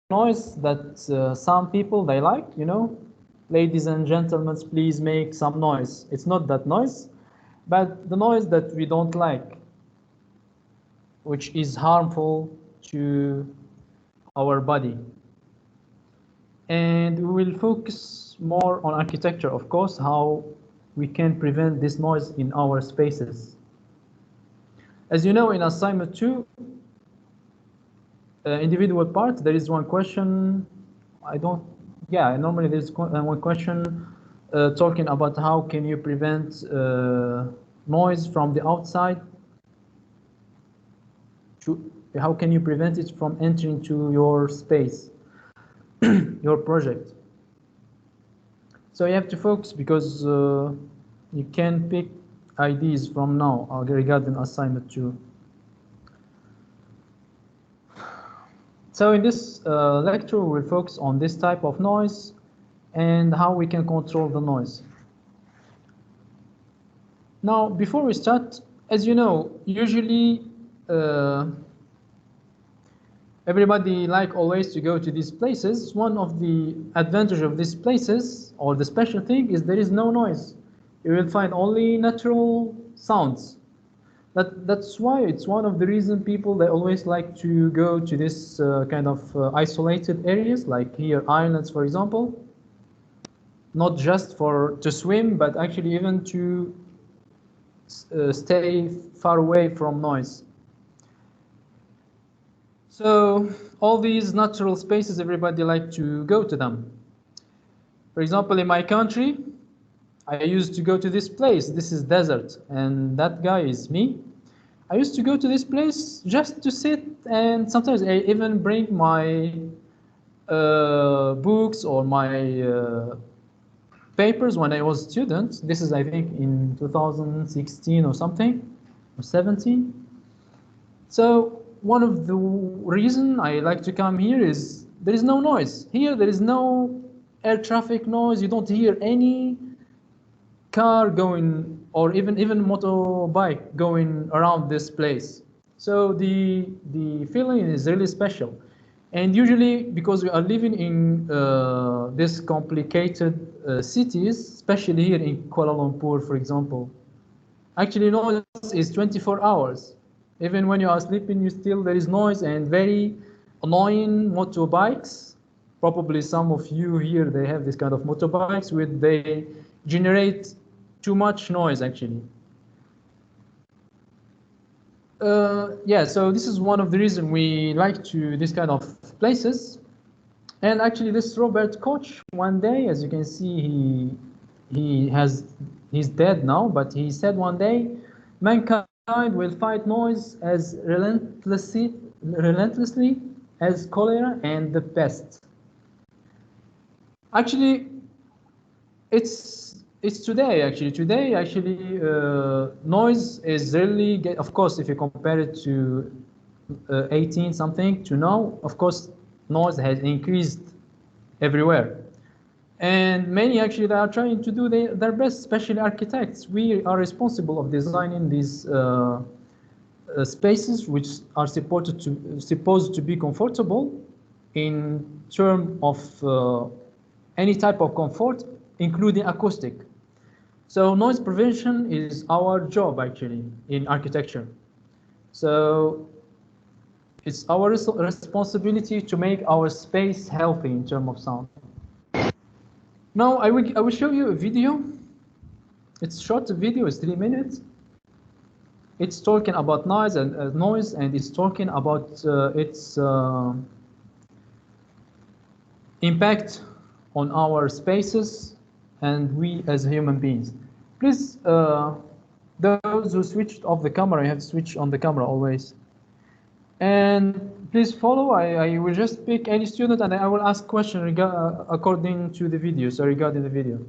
noise that some people they like, you know, ladies and gentlemen, please make some noise. It's not that noise, but the noise that we don't like, which is harmful to our body. And we will focus more on architecture, of course, how we can prevent this noise in our spaces. As you know, in assignment 2, individual part, there is one question. Normally there's one question talking about how can you prevent noise from the outside. How can you prevent it from entering to your space, your project? So you have to focus because you can pick ideas from now regarding assignment 2. So in this lecture, we will focus on this type of noise and how we can control the noise. Now, before we start, as you know, usually everybody like always to go to these places. One of the advantages of these places, or the special thing, is there is no noise. You will find only natural sounds. That's why it's one of the reasons people, they always like to go to this kind of isolated areas, like here, islands, for example. Not just to swim, but actually even to stay far away from noise. So all these natural spaces, everybody like to go to them. For example, in my country, I used to go to this place. This is desert, and that guy is me. I used to go to this place just to sit, and sometimes I even bring my books or my papers when I was a student. This is, I think, in 2016 or something, or 17. So one of the reasons I like to come here is there is no noise. Here there is no air traffic noise. You don't hear any car going or even motorbike going around this place. So the feeling is really special. And usually, because we are living in these complicated cities, especially here in Kuala Lumpur, for example, actually noise is 24 hours. Even when you are sleeping, there is noise and very annoying motorbikes. Probably some of you here, they have this kind of motorbikes they generate too much noise, actually. So this is one of the reasons we like to this kind of places. And actually, this Robert Koch, one day, as you can see, he's dead now, but he said one day, mankind will fight noise as relentlessly as cholera and the pest. Actually, it's today. Actually, noise is really, of course, if you compare it to 18 something to now, of course, noise has increased everywhere. And many actually, they are trying to do their best, especially architects. We are responsible of designing these spaces which are supposed to be comfortable in terms of any type of comfort, including acoustic. So noise prevention is our job actually in architecture. So it's our responsibility to make our space healthy in terms of sound. Now I will show you a video. It's short video, it's 3 minutes. It's talking about noise and it's talking about its impact on our spaces and we as human beings. Please, those who switched off the camera, you have to switch on the camera always. And please follow. I will just pick any student and I will ask questions according to the video, so regarding the video.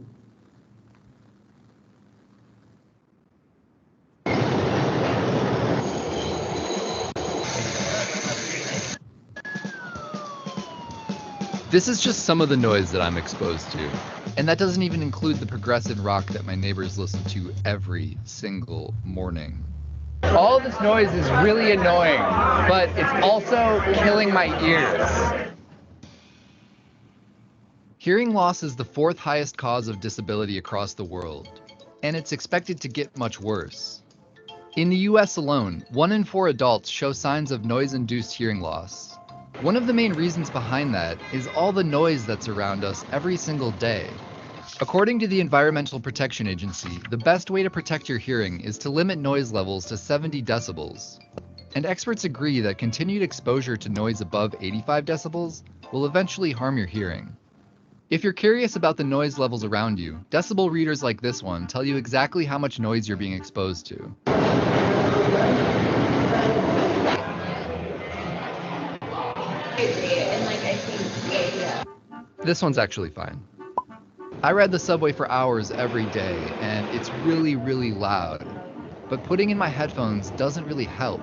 This is just some of the noise that I'm exposed to. And that doesn't even include the progressive rock that my neighbors listen to every single morning. All this noise is really annoying, but it's also killing my ears. Hearing loss is the fourth highest cause of disability across the world, and it's expected to get much worse. In the US alone, 1 in 4 adults show signs of noise-induced hearing loss. One of the main reasons behind that is all the noise that's around us every single day. According to the Environmental Protection Agency, the best way to protect your hearing is to limit noise levels to 70 decibels. And experts agree that continued exposure to noise above 85 decibels will eventually harm your hearing. If you're curious about the noise levels around you, decibel readers like this one tell you exactly how much noise you're being exposed to. This one's actually fine. I ride the subway for hours every day, and it's really, really loud. But putting in my headphones doesn't really help.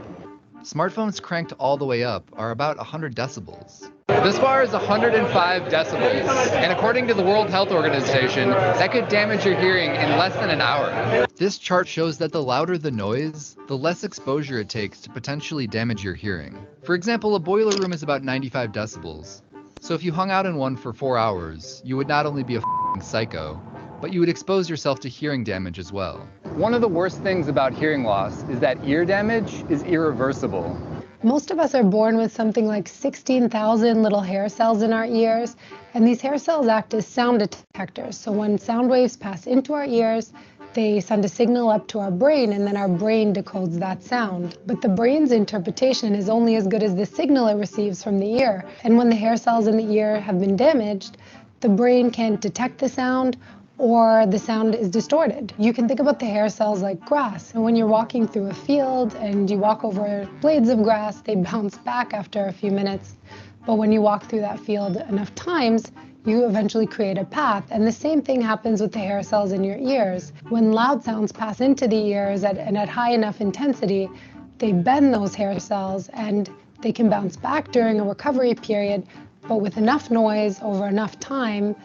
Smartphones cranked all the way up are about 100 decibels. This bar is 105 decibels, and according to the World Health Organization, that could damage your hearing in less than an hour. This chart shows that the louder the noise, the less exposure it takes to potentially damage your hearing. For example, a boiler room is about 95 decibels. So if you hung out in one for 4 hours, you would not only be a psycho, but you would expose yourself to hearing damage as well. One of the worst things about hearing loss is that ear damage is irreversible. Most of us are born with something like 16,000 little hair cells in our ears, and these hair cells act as sound detectors. So when sound waves pass into our ears, they send a signal up to our brain, and then our brain decodes that sound. But the brain's interpretation is only as good as the signal it receives from the ear. And when the hair cells in the ear have been damaged, the brain can't detect the sound, or the sound is distorted. You can think about the hair cells like grass. And when you're walking through a field and you walk over blades of grass, they bounce back after a few minutes. But when you walk through that field enough times, you eventually create a path. And the same thing happens with the hair cells in your ears. When loud sounds pass into the ears and at high enough intensity, they bend those hair cells and they can bounce back during a recovery period. But with enough noise over enough time,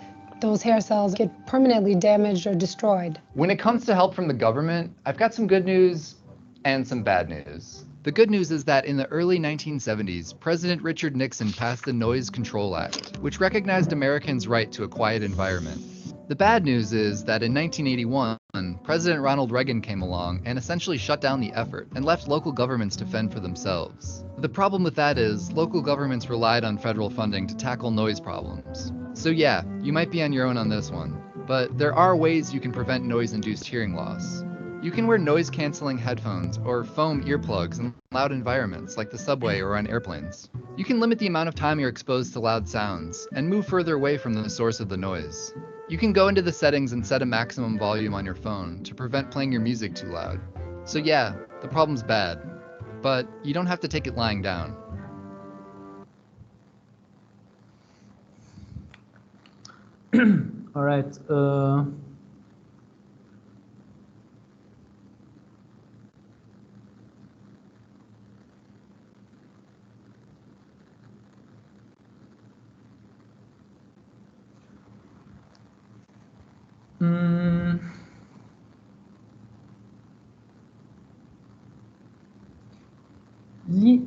those hair cells get permanently damaged or destroyed. When it comes to help from the government, I've got some good news and some bad news. The good news is that in the early 1970s, President Richard Nixon passed the Noise Control Act, which recognized Americans' right to a quiet environment. The bad news is that in 1981, President Ronald Reagan came along and essentially shut down the effort and left local governments to fend for themselves. The problem with that is local governments relied on federal funding to tackle noise problems. So yeah, you might be on your own on this one, but there are ways you can prevent noise-induced hearing loss. You can wear noise-canceling headphones or foam earplugs in loud environments like the subway or on airplanes. You can limit the amount of time you're exposed to loud sounds and move further away from the source of the noise. You can go into the settings and set a maximum volume on your phone to prevent playing your music too loud. So yeah, the problem's bad, but you don't have to take it lying down. All right.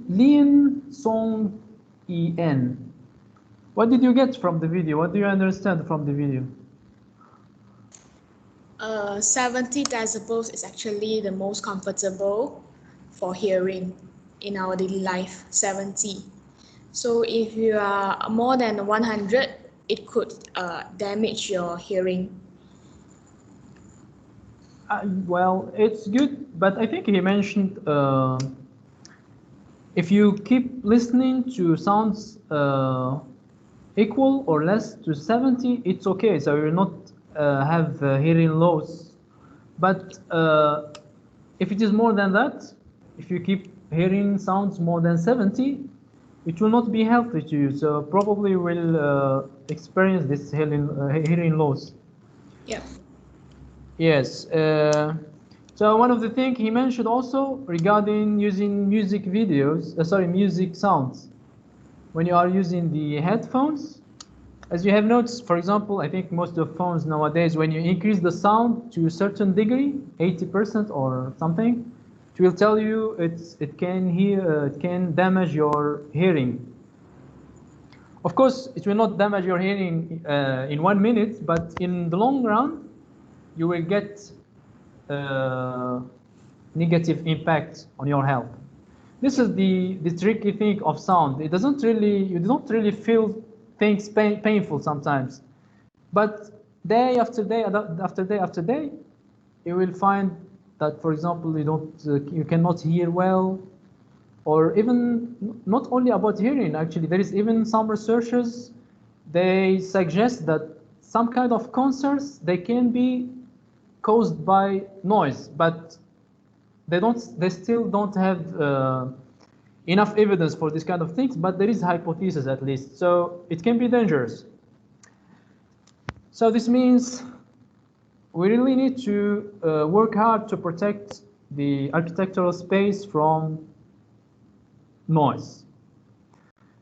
Lin Song En. What did you get from the video? What do you understand from the video? 70 decibels is actually the most comfortable for hearing in our daily life, 70. So if you are more than 100, it could damage your hearing. Well, it's good, but I think he mentioned if you keep listening to sounds equal or less to 70, it's okay. So you'll not have hearing loss. But if it is more than that, if you keep hearing sounds more than 70, it will not be healthy to you. So probably you will experience this hearing loss. Yeah. Yes. So one of the things he mentioned also regarding using music sounds. When you are using the headphones, as you have noticed, for example, I think most of phones nowadays, when you increase the sound to a certain degree, 80% or something, it will tell you it can damage your hearing. Of course, it will not damage your hearing in 1 minute, but in the long run, you will get negative impact on your health. This is the tricky thing of sound. It doesn't really, you don't really feel things painful sometimes, but day after day after day after day, you will find that, for example, you cannot hear well, or even not only about hearing. Actually, there is even some researchers, they suggest that some kind of concerts, they can be caused by noise, but they still don't have enough evidence for this kind of things, but there is hypothesis at least. So it can be dangerous. So this means we really need to work hard to protect the architectural space from noise.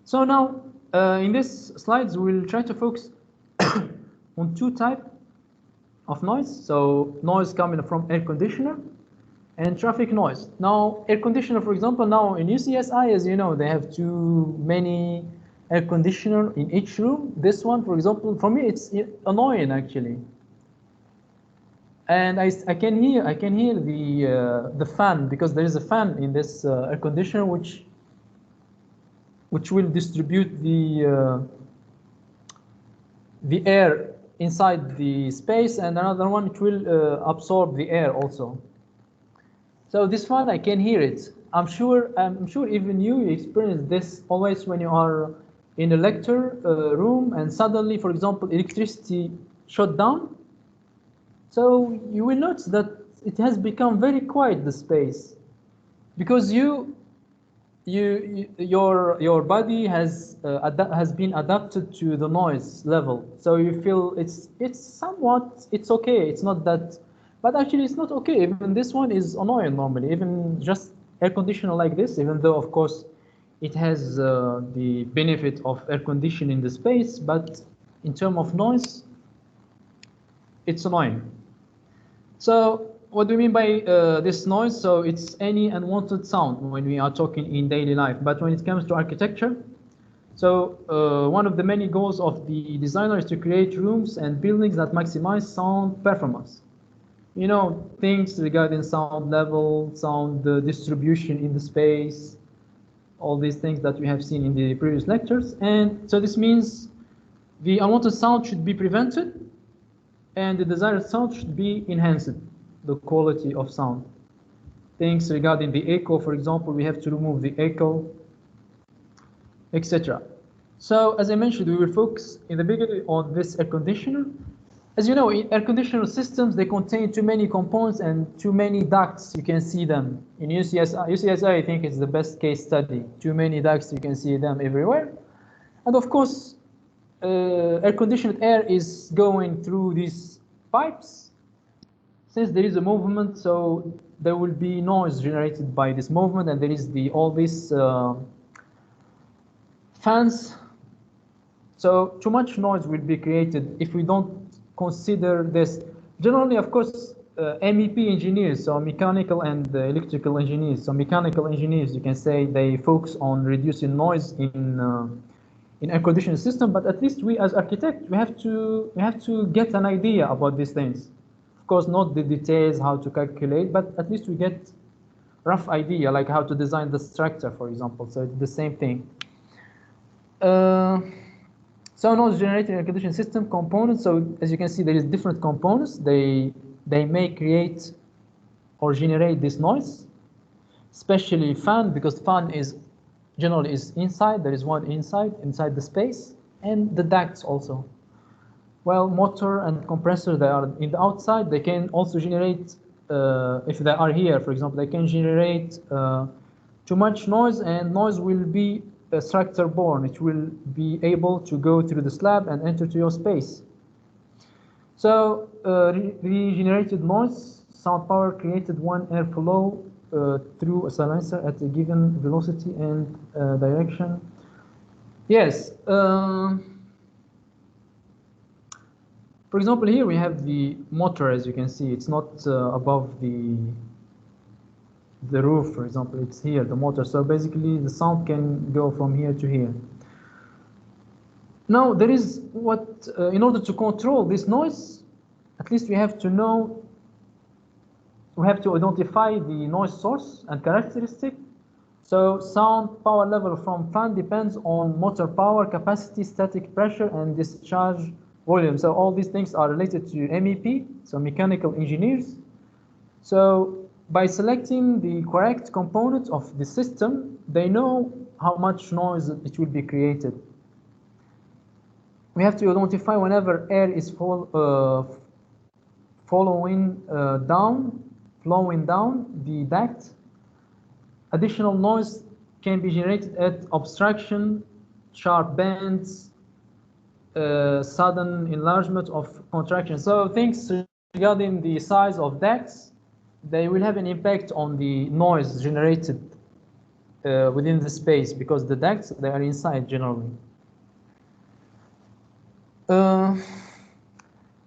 So now in this slides, we'll try to focus on two types of noise. So noise coming from air conditioner and traffic noise. Now, air conditioner, for example, now in UCSI, as you know, they have too many air conditioner in each room. This one, for example, for me, it's annoying actually. And I can hear the fan, because there is a fan in this air conditioner which will distribute the air inside the space, and another one which will absorb the air also. So this one, I can hear it. I'm sure even you experience this always when you are in a lecture room and suddenly, for example, electricity shut down. So you will notice that it has become very quiet, the space, because your body has been adapted to the noise level. So you feel it's okay. It's not that. But actually, it's not okay. Even this one is annoying normally. Even just air conditioner like this, even though, of course, it has the benefit of air conditioning the space, but in terms of noise, it's annoying. So what do we mean by this noise? So it's any unwanted sound when we are talking in daily life. But when it comes to architecture, so one of the many goals of the designer is to create rooms and buildings that maximize sound performance. You know, things regarding sound level, sound distribution in the space, all these things that we have seen in the previous lectures. And so this means the unwanted sound should be prevented and the desired sound should be enhanced, the quality of sound. Things regarding the echo, for example, we have to remove the echo, etc. So as I mentioned, we will focus in the beginning on this air conditioner. As you know, in air conditioner systems, they contain too many components and too many ducts. You can see them in UCSI. I think it's the best case study. Too many ducts, you can see them everywhere. And of course, air conditioned air is going through these pipes. Since there is a movement, so there will be noise generated by this movement, and there is all these fans. So too much noise will be created if we don't consider this. Generally, of course, MEP engineers, so mechanical and electrical engineers. So mechanical engineers, you can say, they focus on reducing noise in air conditioning system. But at least we, as architects, we have to get an idea about these things. Of course, not the details, how to calculate, but at least we get rough idea, like how to design the structure, for example. So it's the same thing. So noise generating air conditioning system components. So as you can see, there is different components. They may create or generate this noise, especially fan, because fan is generally is inside. There is one inside the space, and the ducts also. Well, motor and compressor, they are in the outside. They can also generate, if they are here, for example, they can generate too much noise, and noise will be structure borne. It will be able to go through the slab and enter to your space. So regenerated noise, sound power created when airflow through a silencer at a given velocity and direction. Yes. For example, here we have the motor. As you can see, it's not above the roof, for example. It's here, the motor. So basically, the sound can go from here to here. Now there is what, in order to control this noise, at least we have to know, we have to identify the noise source and characteristic. So sound power level from fan depends on motor power, capacity, static pressure, and discharge volume. So all these things are related to MEP, so mechanical engineers. So by selecting the correct component of the system, they know how much noise it will be created. We have to identify whenever air is flowing down the duct. Additional noise can be generated at obstruction, sharp bends, sudden enlargement of contraction. So things regarding the size of ducts, they will have an impact on the noise generated within the space, because the ducts, they are inside generally.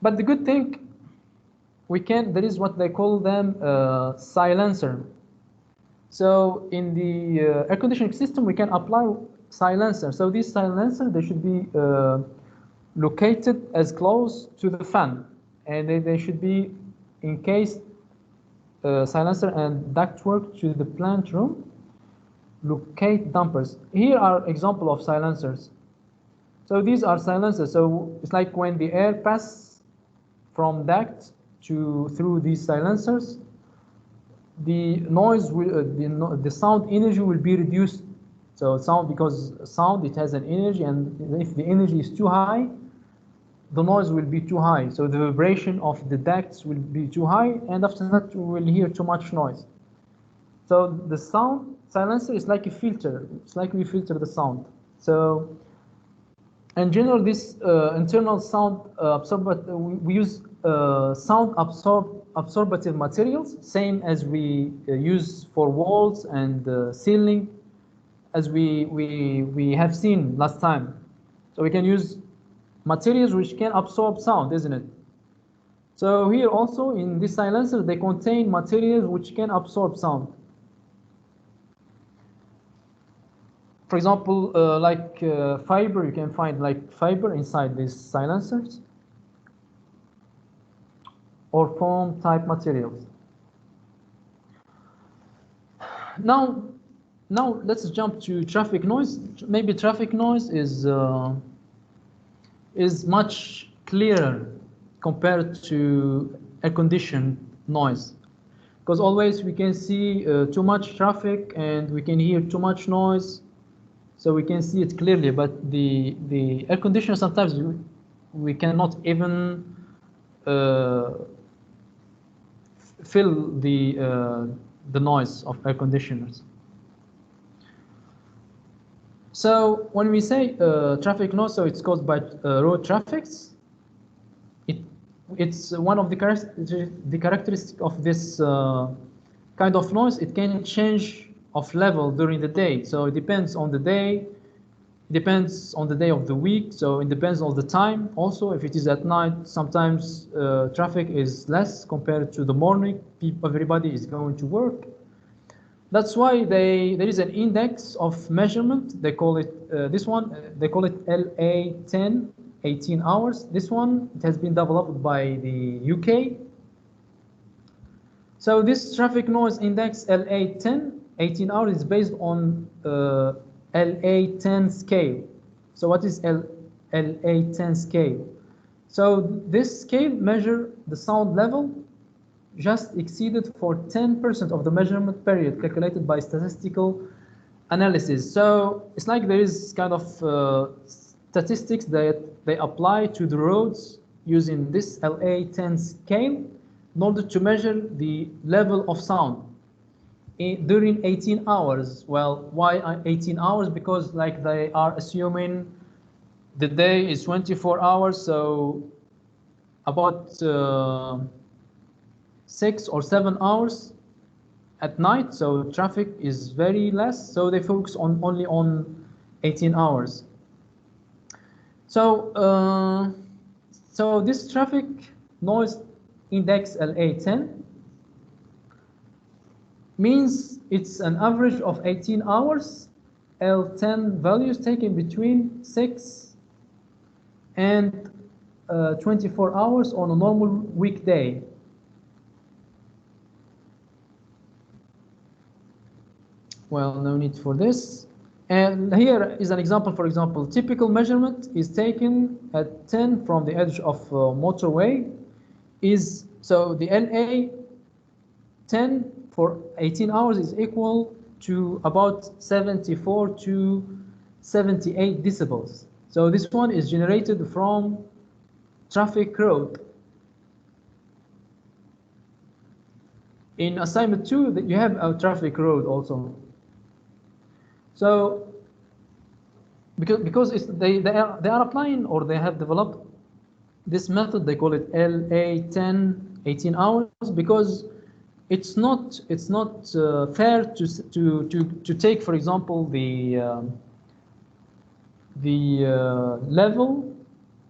But the good thing, there is what they call them silencer. So in the air conditioning system, we can apply silencer. So these silencer, they should be located as close to the fan, and they should be encased silencer and ductwork to the plant room. Locate dampers. Here are example of silencers. So these are silencers. So it's like when the air passes from duct through these silencers, the noise will, the sound energy will be reduced. So sound, because sound, it has an energy, and if the energy is too high, the noise will be too high. So the vibration of the ducts will be too high, and after that we will hear too much noise. So the sound silencer is like a filter. It's like we filter the sound. So in general, this internal sound absorber, we use sound absorptive materials, same as we use for walls and ceiling, as we have seen last time. So we can use materials which can absorb sound, isn't it? So here also in this silencer, they contain materials which can absorb sound. For example, like fiber, you can find like fiber inside these silencers, or foam type materials. Now let's jump to traffic noise. Maybe traffic noise is much clearer compared to air-conditioned noise, because always we can see too much traffic and we can hear too much noise, so we can see it clearly. But the air conditioner, sometimes we cannot even feel the noise of air conditioners. So when we say traffic noise, so it's caused by road traffics. It's one of the characteristics of this kind of noise. It can change of level during the day. So it depends on the day, depends on the day of the week. So it depends on the time. Also, if it is at night, sometimes traffic is less compared to the morning. Everybody is going to work. That's why there is an index of measurement. They call it this one. They call it LA10, 18 hours. This one, it has been developed by the UK. So this traffic noise index LA10, 18 hours, is based on LA10 scale. So what is LA10 scale? So this scale measures the sound level just exceeded for 10% of the measurement period calculated by statistical analysis. So it's like there is kind of statistics that they apply to the roads using this LA10 scale in order to measure the level of sound during 18 hours. Well, why 18 hours? Because like they are assuming the day is 24 hours, so about 6 or 7 hours at night, so traffic is very less, so they focus only on 18 hours. So so this traffic noise index LA10 means it's an average of 18 hours, L10 values taken between 6 and 24 hours on a normal weekday. Well, no need for this. And here is an example. For example, typical measurement is taken at 10 from the edge of motorway. So the LA 10 for 18 hours is equal to about 74 to 78 decibels. So this one is generated from traffic road. In assignment 2, that you have a traffic road also. So because they are applying, or they have developed this method, they call it LA10 18 hours, because it's not fair to take, for example, the level,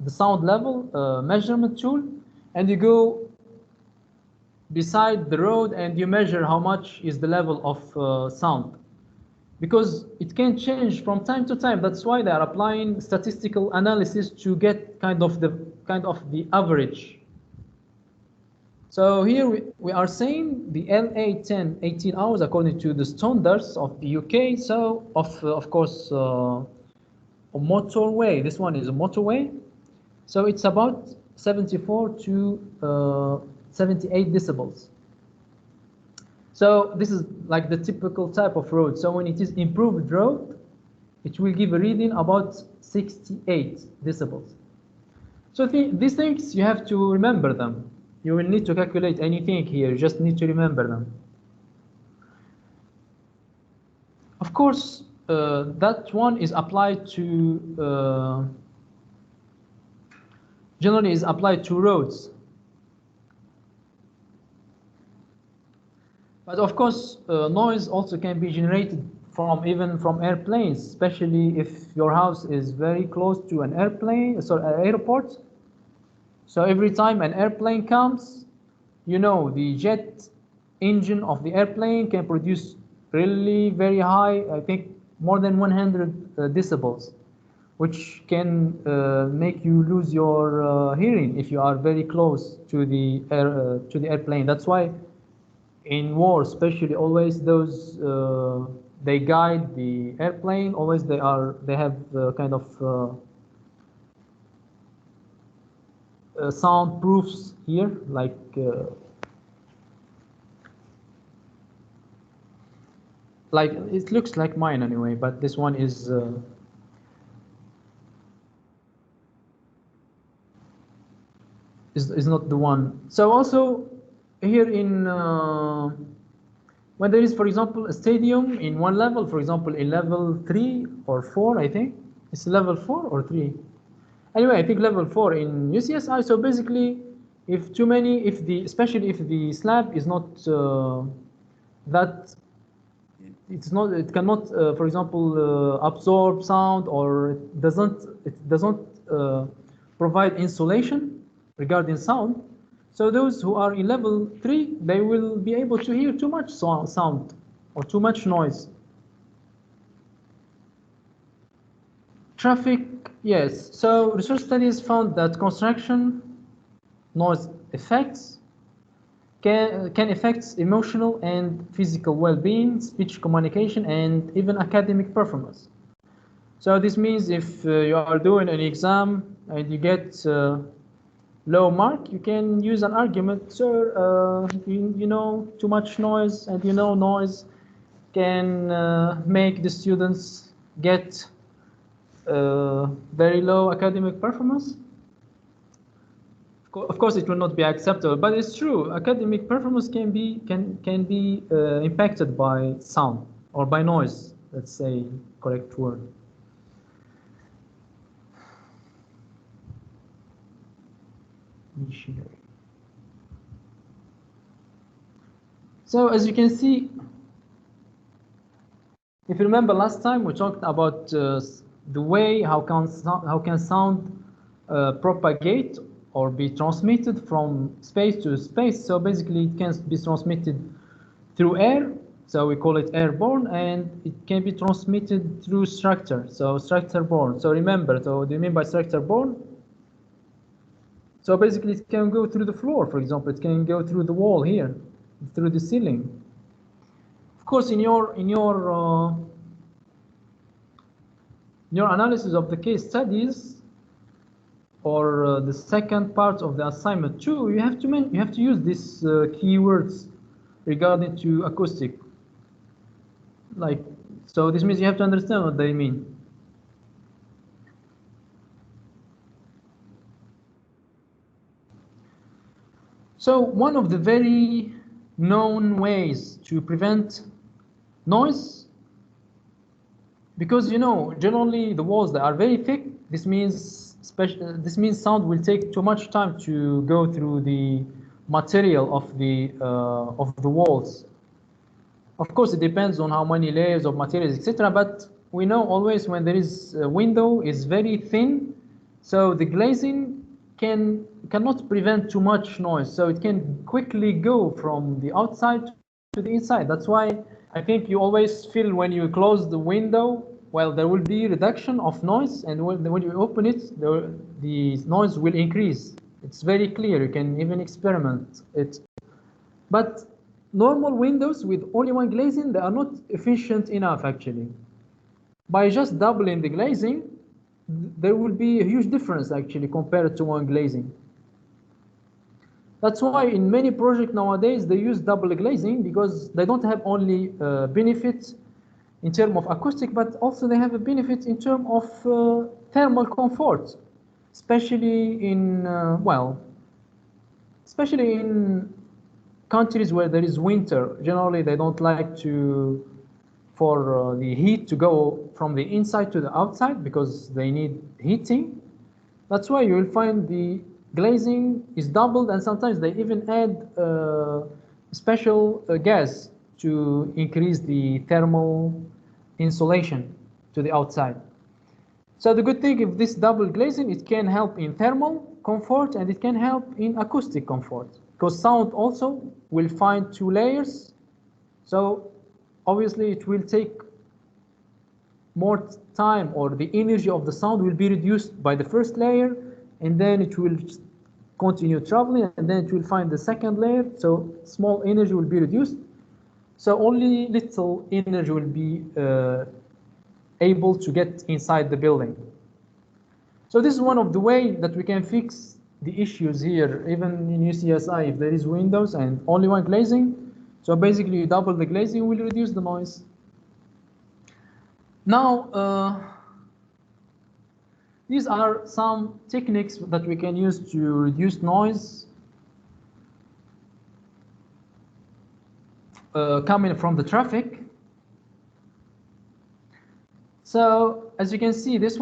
the sound level measurement tool, and you go beside the road and you measure how much is the level of sound, because it can change from time to time. That's why they are applying statistical analysis to get kind of the average. So here we are saying the LA10 18 hours according to the standards of the UK. So of course a motorway. This one is a motorway. So it's about 74 to 78 decibels. So this is like the typical type of road. So when it is improved road, it will give a reading about 68 decibels. So these things, you have to remember them. You will need to calculate anything here. You just need to remember them. Of course, that one is applied to, generally is applied to roads. But of course, noise also can be generated even from airplanes, especially if your house is very close to an airplane, an airport. So every time an airplane comes, you know, the jet engine of the airplane can produce really very high, I think more than 100 decibels, which can make you lose your hearing if you are very close to the airplane. That's why in war, especially, always those they guide the airplane. Always they have kind of sound proofs here, like it looks like mine anyway, but this one is not the one. So also here in when there is, for example, a stadium in one level, for example, in level 3 or 4, I think it's level 4 or 3. Anyway, I think level 4 in UCSI. So basically, especially if the slab is not it cannot, for example, absorb sound, or it doesn't provide insulation regarding sound. So those who are in level 3, they will be able to hear too much sound or too much noise. Traffic, yes. So research studies found that construction noise effects can affect emotional and physical well-being, speech communication, and even academic performance. So this means if you are doing an exam and you get low mark, you can use an argument, sir, you know, too much noise, and you know noise can make the students get very low academic performance. Of course, it will not be acceptable, but it's true. Academic performance can be impacted by sound or by noise. Let's say correct word. So as you can see, if you remember last time we talked about the way how can sound propagate or be transmitted from space to space. So basically it can be transmitted through air, so we call it airborne, and it can be transmitted through structure, so structure-borne. So remember, so what do you mean by structure-borne? So basically it can go through the floor, for example, it can go through the wall here, through the ceiling. Of course, in your analysis of the case studies, or the second part of the assignment too, you have to use these keywords regarding to acoustic. Like, so this means you have to understand what they mean. So one of the very known ways to prevent noise, because generally the walls that are very thick, this means sound will take too much time to go through the material of the walls. Of course, it depends on how many layers of materials, etc. But we know always when there is a window is very thin, so the glazing cannot prevent too much noise, so it can quickly go from the outside to the inside. That's why I think you always feel when you close the window, well, there will be reduction of noise, and when you open it, the noise will increase. It's very clear. You can even experiment it. But normal windows with only one glazing, they are not efficient enough actually. By just doubling the glazing, there will be a huge difference actually compared to one glazing. That's why in many projects nowadays they use double glazing, because they don't have only benefits in terms of acoustic, but also they have a benefit in terms of thermal comfort, especially in especially in countries where there is winter. Generally, they don't like for the heat to go from the inside to the outside because they need heating. That's why you will find the glazing is doubled, and sometimes they even add special gas to increase the thermal insulation to the outside. So the good thing of this double glazing, it can help in thermal comfort and it can help in acoustic comfort, because sound also will find two layers. So obviously it will take more time, or the energy of the sound will be reduced by the first layer, and then it will continue traveling, and then it will find the second layer, so small energy will be reduced. So only little energy will be able to get inside the building. So this is one of the ways that we can fix the issues here, even in UCSI, if there is windows and only one glazing. So basically you double the glazing will reduce the noise. Now, these are some techniques that we can use to reduce noise coming from the traffic. So as you can see, this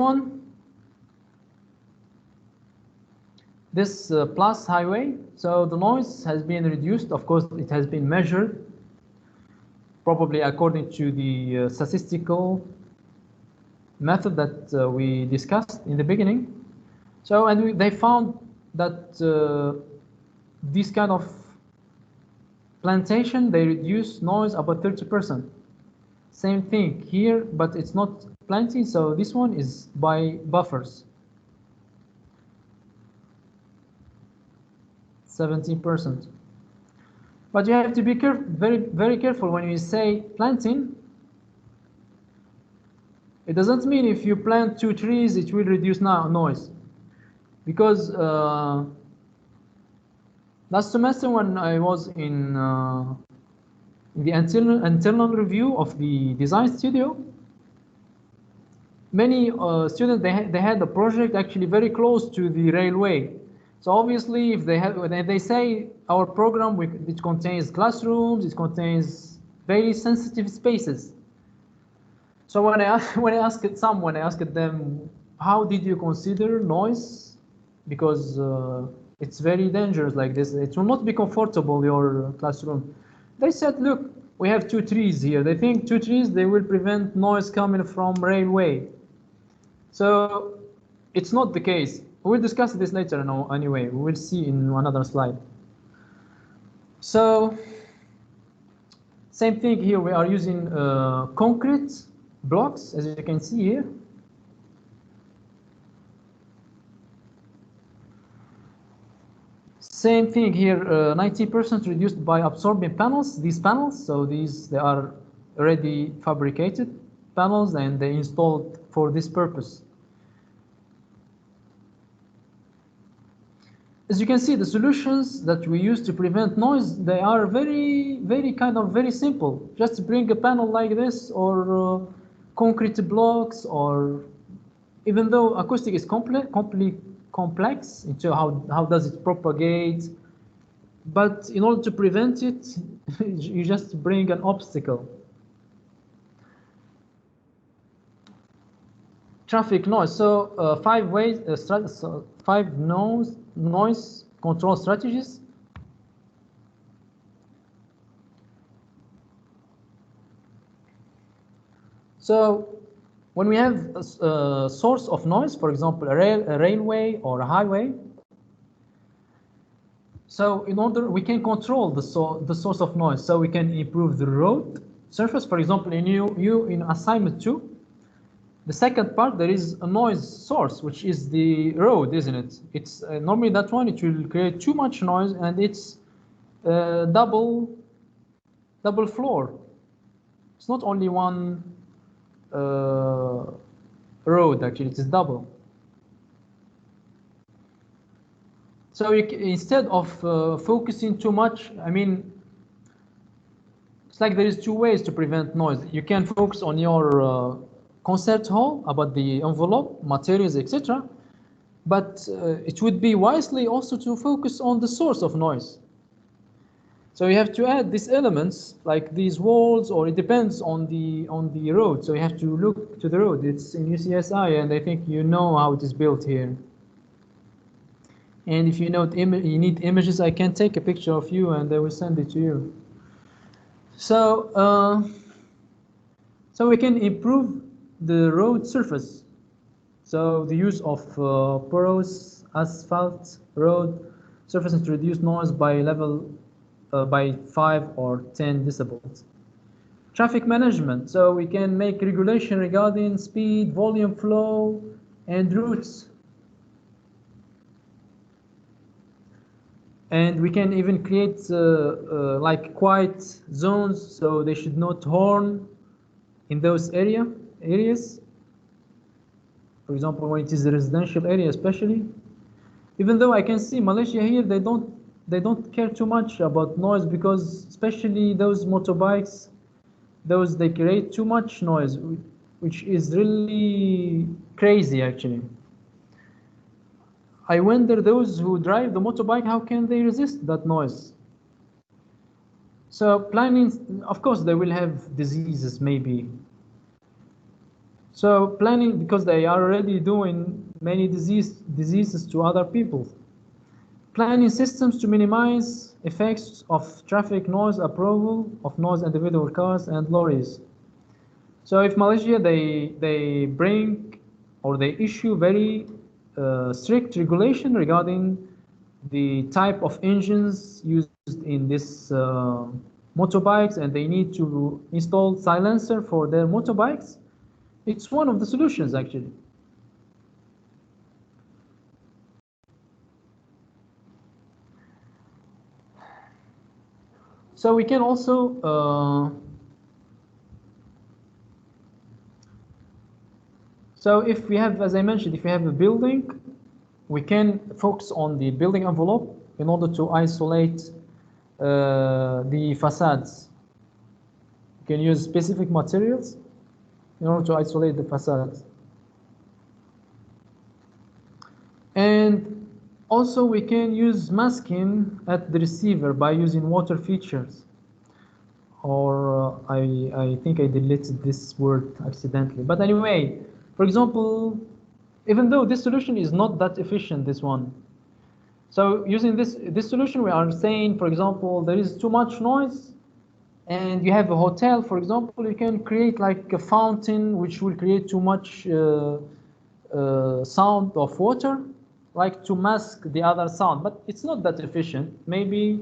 plus highway, so the noise has been reduced. Of course, it has been measured, probably according to the statistical method that we discussed in the beginning. So, and they found that this kind of plantation, they reduce noise about 30%. Same thing here, but it's not planting, so this one is by buffers. 17%. But you have to be very careful when you say planting. It doesn't mean if you plant 2 trees, it will reduce noise. Because last semester when I was in the internal review of the design studio, many students, they had a project actually very close to the railway. So obviously, if they say our program, it contains classrooms, it contains very sensitive spaces. So when I asked someone, I asked them, how did you consider noise? Because it's very dangerous like this. It will not be comfortable, your classroom. They said, look, we have 2 trees here. They think 2 trees, they will prevent noise coming from railway. So it's not the case. We'll discuss this later anyway. We will see in another slide. So same thing here. We are using concrete blocks, as you can see here. Same thing here, 90% reduced by absorbing panels, these panels. So they are already fabricated panels and they installed for this purpose. As you can see, the solutions that we use to prevent noise, they are very simple. Just bring a panel like this, or concrete blocks, or even though acoustic is complex into how does it propagate, but in order to prevent it, you just bring an obstacle. Traffic noise. So 5 ways, 5 noise control strategies. So when we have a source of noise, for example, a railway or a highway, so in order we can control the source of noise, so we can improve the road surface. For example, in assignment 2, the second part, there is a noise source, which is the road, isn't it? It's normally that one, it will create too much noise, and it's double floor. It's not only one road, actually, it is double. So instead of focusing too much, I mean, it's like there is 2 ways to prevent noise. You can focus on your concert hall about the envelope, materials, etc. But it would be wisely also to focus on the source of noise. So you have to add these elements, like these walls, or it depends on the road. So you have to look to the road. It's in UCSI, and I think you know how it is built here. And if you know you need images, I can take a picture of you and I will send it to you. So so we can improve the road surface. So the use of porous asphalt road surfaces to reduce noise by by 5 or 10 decibels. Traffic management. So we can make regulation regarding speed, volume, flow, and routes. And we can even create like quiet zones, so they should not horn in those areas. For example, when it is a residential area, especially. Even though I can see Malaysia here, they don't care too much about noise, because especially those motorbikes, they create too much noise, which is really crazy actually. I wonder those who drive the motorbike, how can they resist that noise? So planning, of course, they will have diseases maybe. So planning, because they are already doing many diseases to other people. Planning systems to minimize effects of traffic noise, approval of noise individual cars and lorries. So if Malaysia, they bring or they issue very strict regulation regarding the type of engines used in this motorbikes, and they need to install silencer for their motorbikes. It's one of the solutions actually. So we can also so if we have, as I mentioned, if we have a building, we can focus on the building envelope in order to isolate the facades. You can use specific materials in order to isolate the facades. And also we can use masking at the receiver by using water features. Or I think I deleted this word accidentally. But anyway, for example, even though this solution is not that efficient, this one. So using this solution, we are saying, for example, there is too much noise, and you have a hotel, for example, you can create like a fountain which will create too much sound of water, like to mask the other sound, but it's not that efficient. Maybe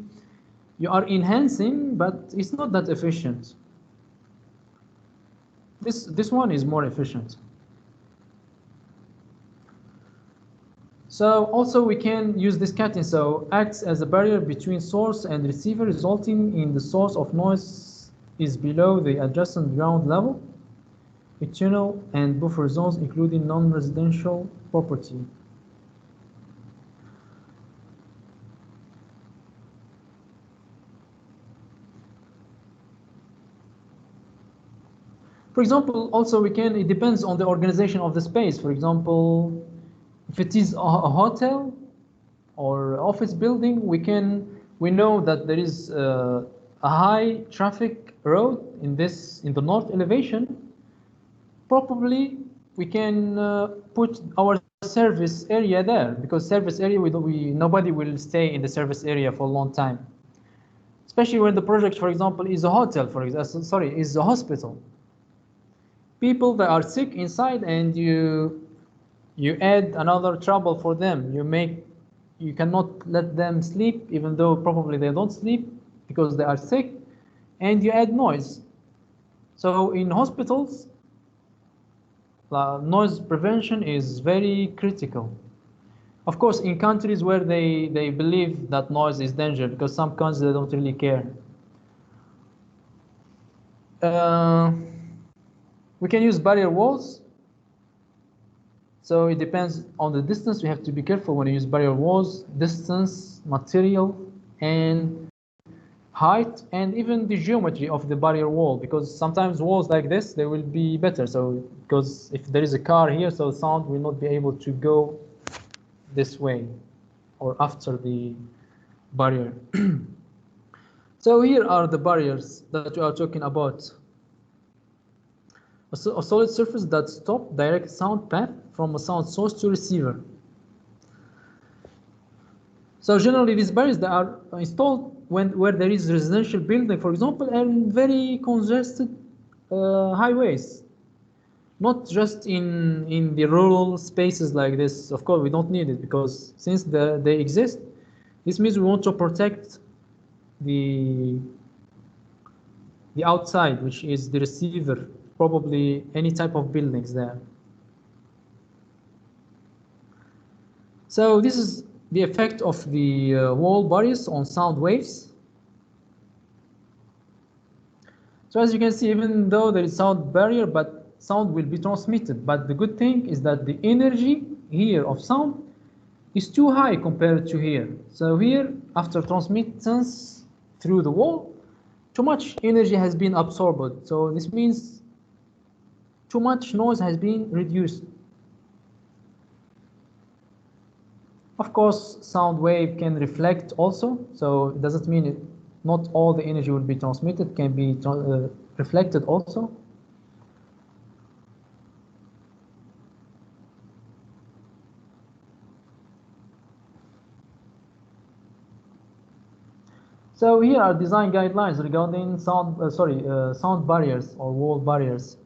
you are enhancing, but it's not that efficient. This one is more efficient. So also we can use this cutting, so acts as a barrier between source and receiver, resulting in the source of noise is below the adjacent ground level, internal and buffer zones, including non-residential property. For example, also it depends on the organization of the space. For example, if it is a hotel or office building, we know that there is a high traffic road in the north elevation. Probably we can put our service area there, because service area nobody will stay in the service area for a long time. Especially when the project, for example, is a hotel, is a hospital. People that are sick inside, and you add another trouble for them. You cannot let them sleep, even though probably they don't sleep because they are sick, and you add noise. So in hospitals, noise prevention is very critical. Of course, in countries where they believe that noise is dangerous, because some countries they don't really care. We can use barrier walls. So it depends on the distance. We have to be careful when you use barrier walls, distance, material, and height, and even the geometry of the barrier wall, because sometimes walls like this, they will be better. So because if there is a car here, so sound will not be able to go this way or after the barrier. So here are the barriers that we are talking about. A solid surface that stops direct sound path from a sound source to receiver. So generally these barriers that are installed where there is residential building, for example, and very congested highways. Not just in the rural spaces like this. Of course, we don't need it, because since they exist, this means we want to protect the outside, which is the receiver, probably any type of buildings there. So this is the effect of the wall barriers on sound waves. So as you can see, even though there is sound barrier, but sound will be transmitted. But the good thing is that the energy here of sound is too high compared to here. So here, after transmittance through the wall, too much energy has been absorbed. So this means too much noise has been reduced. Of course, sound wave can reflect also. So it doesn't mean not all the energy will be transmitted, can be reflected also. So here are design guidelines regarding sound barriers or wall barriers.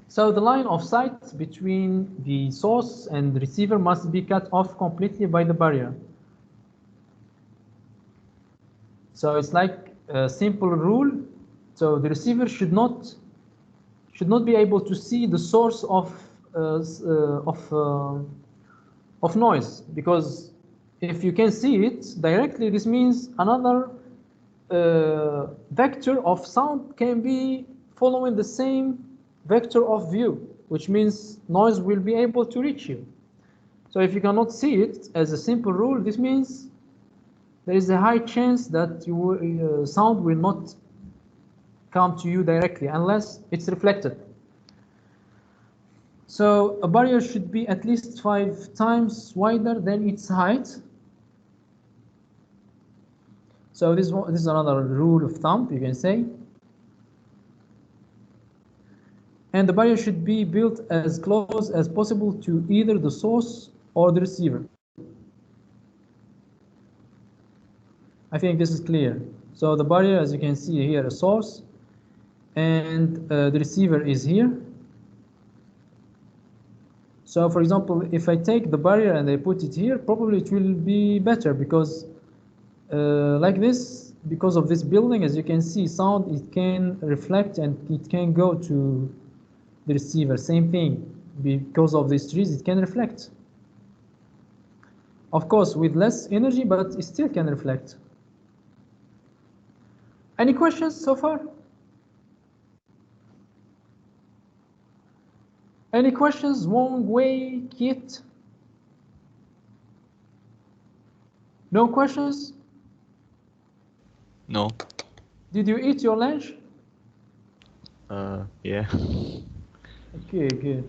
So the line of sight between the source and the receiver must be cut off completely by the barrier. So it's like a simple rule. So the receiver should not be able to see the source of noise, because if you can see it directly, this means another vector of sound can be following the same vector of view, which means noise will be able to reach you. So if you cannot see it as a simple rule, this means there is a high chance that sound will not come to you directly unless it's reflected. So a barrier should be at least 5 times wider than its height. So this is another rule of thumb, you can say. And the barrier should be built as close as possible to either the source or the receiver. I think this is clear. So the barrier, as you can see here, a source, and the receiver is here. So for example, if I take the barrier and I put it here, probably it will be better, because like this, because of this building, as you can see, sound, it can reflect and it can go to the receiver, same thing. because of these trees, it can reflect. Of course, with less energy, but it still can reflect. Any questions so far? Any questions? Wong Wei Kit? No questions? No. Did you eat your lunch? Yeah. Okay, good.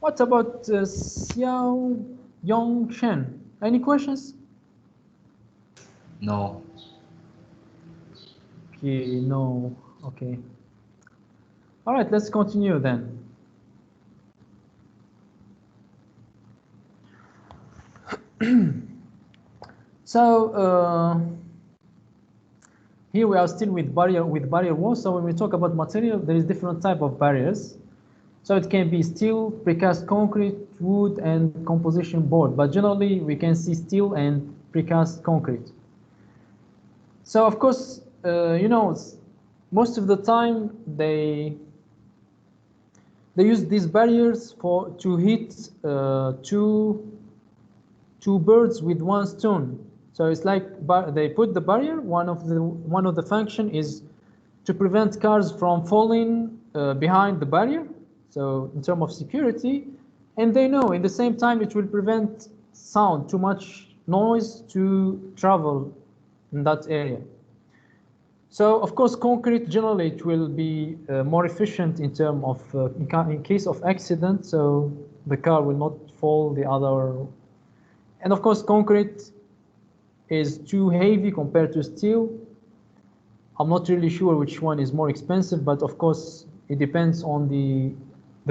What about Xiao Yong Shen? Any questions? No. Okay, no. Okay. All right, let's continue then. So here we are still with barrier walls. So when we talk about material, there is different type of barriers. So it can be steel, precast concrete, wood, and composition board. But generally, we can see steel and precast concrete. So of course, you know, most of the time they use these barriers to hit two birds with one stone. So it's like they put the barrier. One of the function is to prevent cars from falling behind the barrier. So in terms of security, and they know in the same time it will prevent sound, too much noise to travel in that area. So of course, concrete generally it will be more efficient in terms of in case of accident. So the car will not fall the other. And of course, concrete is too heavy compared to steel. I'm not really sure which one is more expensive, but of course it depends on the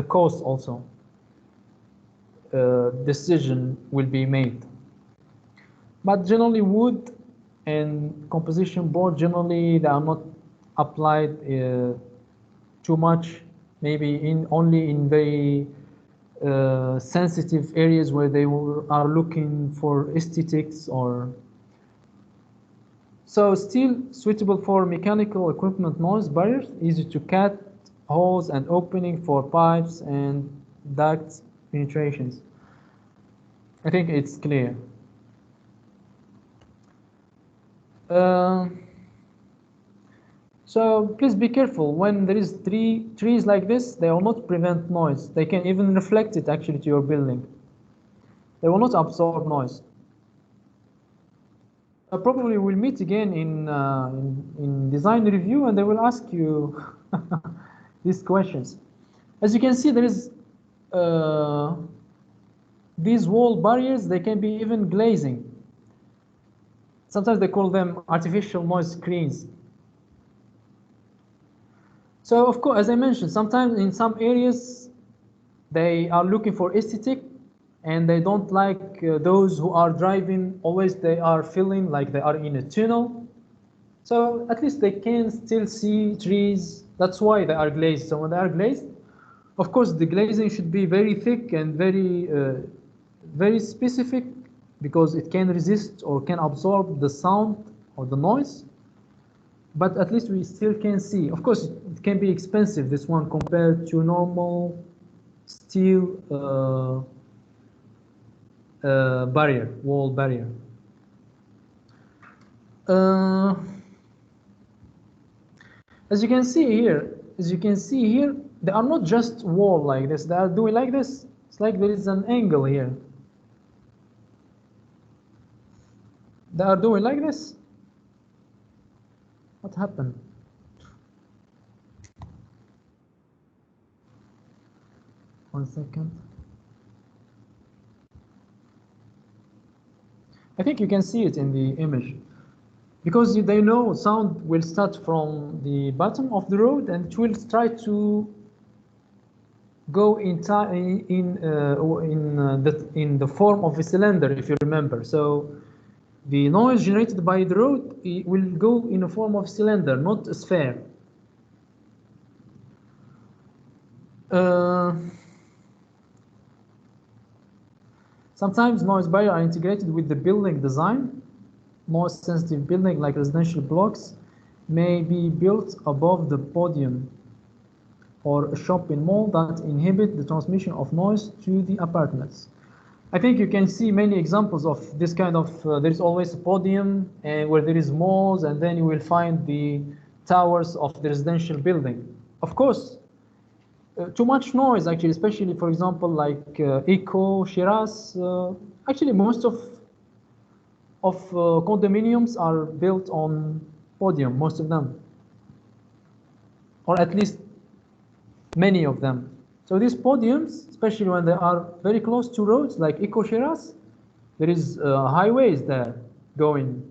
cost also. Decision will be made. But generally wood and composition board, generally they are not applied too much, maybe only in very sensitive areas where they are looking for aesthetics or. So steel suitable for mechanical equipment noise barriers, easy to cut, holes and opening for pipes and duct penetrations. I think it's clear. So please be careful when there is trees like this. They will not prevent noise. They can even reflect it actually to your building. They will not absorb noise. Probably we'll meet again in design review, and they will ask you these questions. As you can see, there is these wall barriers. They can be even glazing. Sometimes they call them artificial noise screens. So of course, as I mentioned, sometimes in some areas they are looking for aesthetic, and they don't like those who are driving. Always they are feeling like they are in a tunnel. So at least they can still see trees. That's why they are glazed. So when they are glazed, of course, the glazing should be very thick and very specific, because it can resist or can absorb the sound or the noise. But at least we still can see. Of course, it can be expensive, this one, compared to normal steel barrier, wall barrier. As you can see here, they are not just wall like this. They are doing like this. It's like there is an angle here. They are doing like this. What happened? One second. I think you can see it in the image, because they know sound will start from the bottom of the road and it will try to go in the form of a cylinder, if you remember. So the noise generated by the road, it will go in a form of cylinder, not a sphere. Sometimes noise barriers are integrated with the building design. More sensitive building, like residential blocks, may be built above the podium. or a shopping mall that inhibit the transmission of noise to the apartments. I think you can see many examples of this kind of, there is always a podium and where there is malls, and then you will find the towers of the residential building. Of course, too much noise actually, especially for example, like Eco, Shiraz, actually most of condominiums are built on podium, most of them, or at least many of them. So these podiums, especially when they are very close to roads like Eco Shiraz, there is highways there going.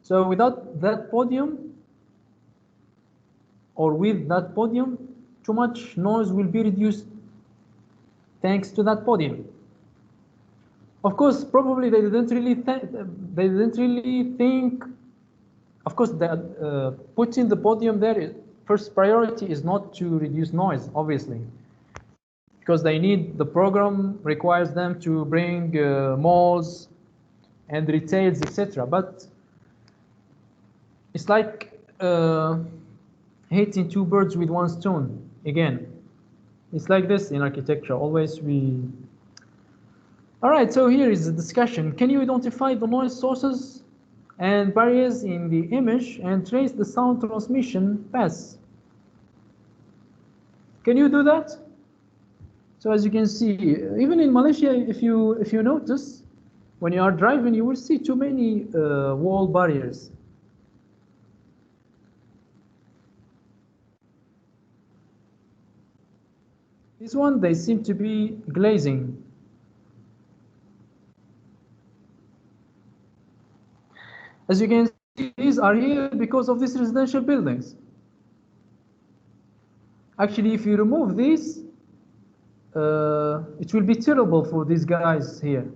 So without that podium, or with that podium, too much noise will be reduced thanks to that podium. Of course, probably they didn't really think. Of course, putting the podium there, first priority is not to reduce noise, obviously, because they need, the program requires them to bring malls and retails, etc. But it's like hitting two birds with one stone. Again, it's like this in architecture. Always we. All right, so here is the discussion. Can you identify the noise sources and barriers in the image and trace the sound transmission paths? Can you do that? So as you can see, even in Malaysia, if you notice, when you are driving, you will see too many wall barriers. This one, they seem to be glazing. As you can see, these are here because of these residential buildings. Actually, if you remove these, it will be terrible for these guys here.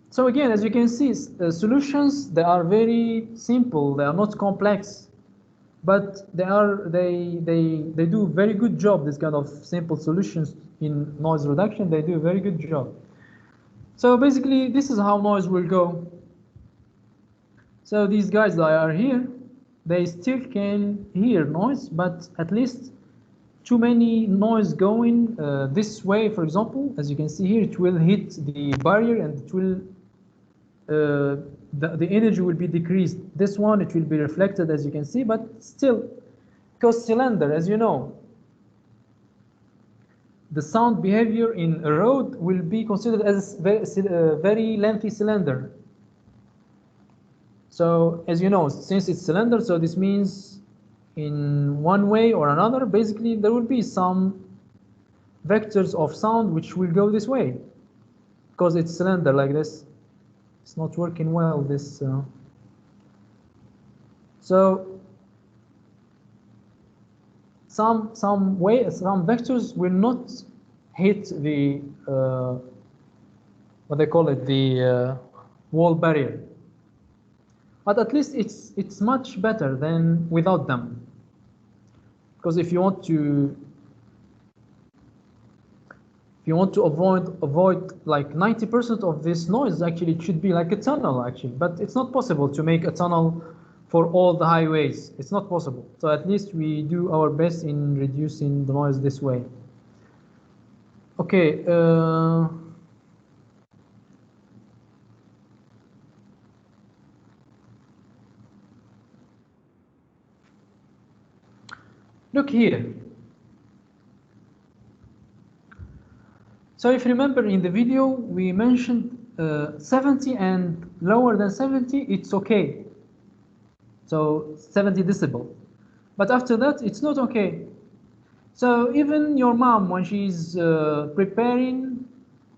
So again, as you can see, solutions, they are very simple. They are not complex, but they do very good job. This kind of simple solutions in noise reduction, they do a very good job. So basically, this is how noise will go. So these guys that are here, they still can hear noise, but at least too many noise going this way, for example, as you can see here, it will hit the barrier and it will, the energy will be decreased. This one, it will be reflected, as you can see, but still, because cylinder, as you know, the sound behavior in a road will be considered as a very lengthy cylinder. So as you know, since it's cylinder, so this means in one way or another, basically there will be some vectors of sound which will go this way, because it's cylinder like this. It's not working well, this. So some vectors will not hit the what they call it, the wall barrier. But at least it's much better than without them. Because if you want to avoid like 90% of this noise, actually it should be like a tunnel actually, but it's not possible to make a tunnel for all the highways. It's not possible. So at least we do our best in reducing the noise this way. Okay. Look here. So if you remember in the video, we mentioned 70 and lower than 70, it's okay. So 70 decibel. But after that, it's not okay. So even your mom, when she's preparing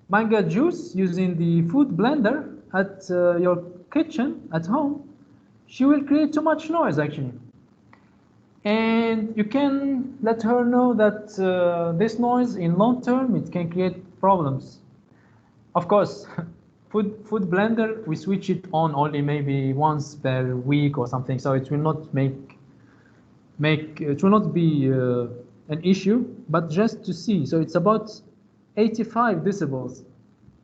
mango juice using the food blender at your kitchen at home, she will create too much noise actually. And you can let her know that this noise in long term, it can create problems. Of course, food blender, we switch it on only maybe once per week or something, so it will not it will not be an issue, but just to see. So it's about 85 decibels,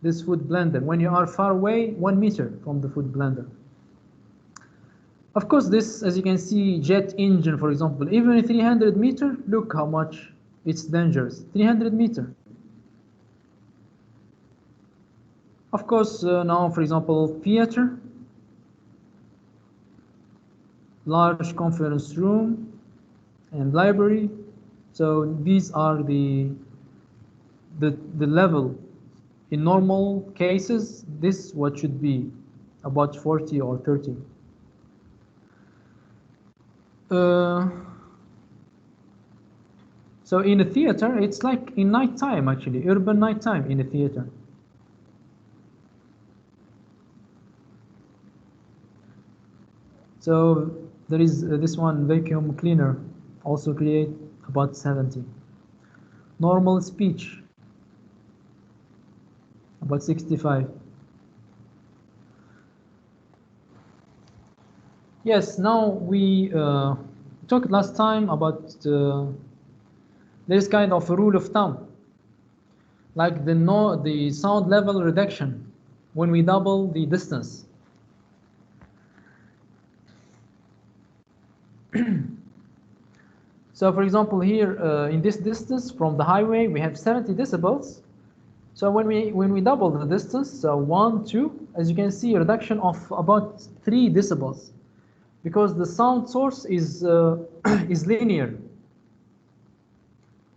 this food blender, when you are far away, 1 meter from the food blender. Of course, this, as you can see, jet engine, for example, even 300 meter, look how much it's dangerous. 300 meter. Of course, now, for example, theater, large conference room, and library. So these are the level. In normal cases, this what should be about 40 or 30. So in a theater, it's like in nighttime, actually, urban nighttime in a theater. So there is this one vacuum cleaner, also create about 70. Normal speech, about 65. Yes, now we talked last time about this kind of a rule of thumb, like the sound level reduction when we double the distance. So for example, here in this distance from the highway, we have 70 decibels. So when we double the distance, so 1, 2, as you can see, a reduction of about 3 decibels, because the sound source is is linear.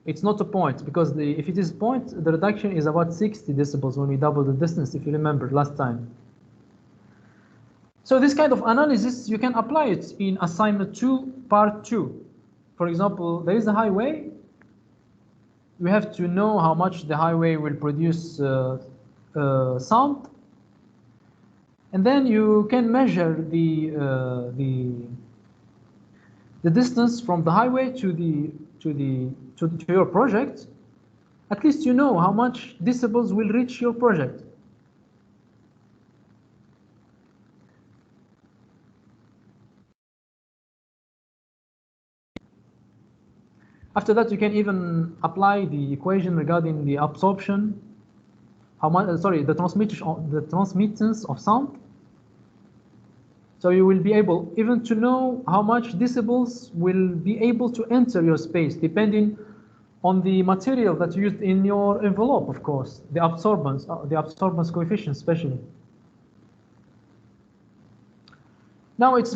It's not a point, because if it is point, the reduction is about 60 decibels when we double the distance, if you remember last time. So this kind of analysis, you can apply it in assignment 2, part 2. For example, there is a highway. We have to know how much the highway will produce sound. And then you can measure the distance from the highway to your project. At least you know how much decibels will reach your project. After that, you can even apply the equation regarding the absorption, how much, the transmittance of sound. So you will be able even to know how much decibels will be able to enter your space, depending on the material that you used in your envelope, of course, the absorbance coefficient especially. Now it's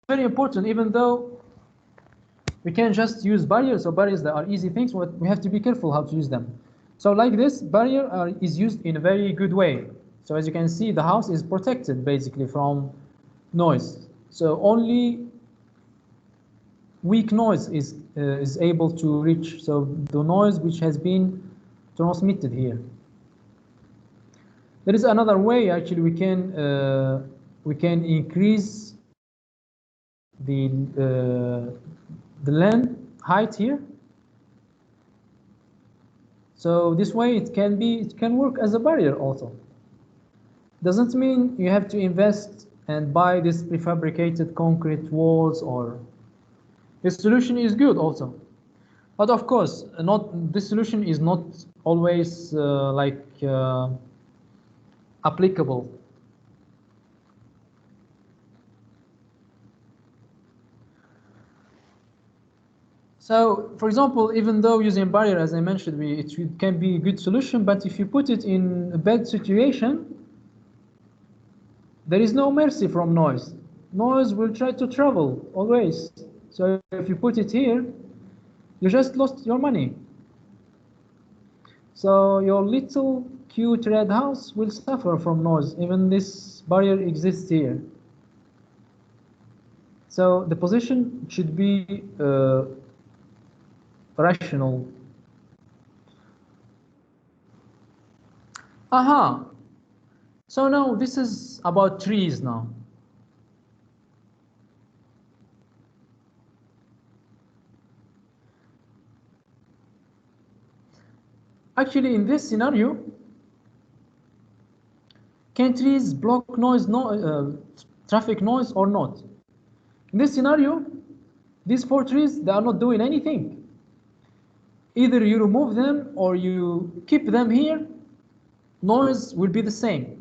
very important, even though we can't just use barriers or barriers that are easy things, but we have to be careful how to use them. So like this, barrier is used in a very good way. So as you can see, the house is protected basically from noise. So only weak noise is able to reach. So the noise which has been transmitted here. There is another way actually we can increase the length height here. So this way it can work as a barrier also. Doesn't mean you have to invest and buy this prefabricated concrete walls, or this solution is good also. But of course, this solution is not always applicable. So, for example, even though using barrier, as I mentioned, it can be a good solution, but if you put it in a bad situation, there is no mercy from noise. Noise will try to travel always. So if you put it here, you just lost your money. So your little cute red house will suffer from noise, even this barrier exists here. So the position should be rational. Aha. So now this is about trees now. Actually, in this scenario, can trees block noise, traffic noise or not? In this scenario, these 4 trees, they are not doing anything. Either you remove them or you keep them here, noise will be the same.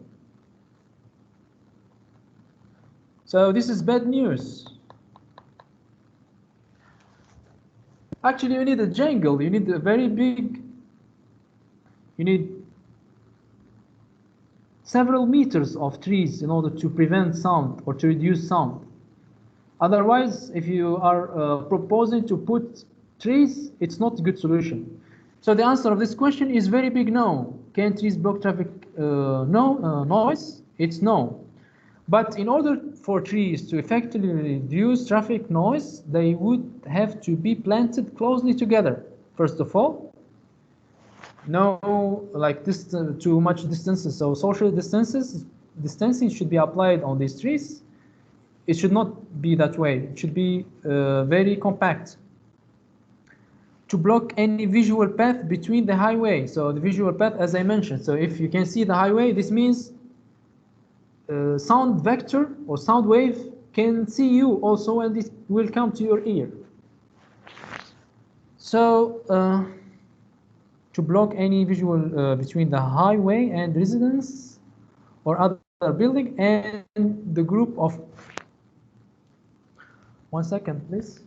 So this is bad news. Actually, you need a jungle. You need a very big. You need several meters of trees in order to prevent sound or to reduce sound. Otherwise, if you are proposing to put trees, it's not a good solution. So the answer of this question is very big no. Can trees block traffic noise? It's no. But in order for trees to effectively reduce traffic noise, they would have to be planted closely together, first of all. No, like this, too much distances. So social distancing should be applied on these trees. It should not be that way. It should be very compact. To block any visual path between the highway. So the visual path, as I mentioned. So if you can see the highway, this means sound vector or sound wave can see you also, and it will come to your ear. So to block any visual between the highway and residence or other building and the group of. 1 second, please.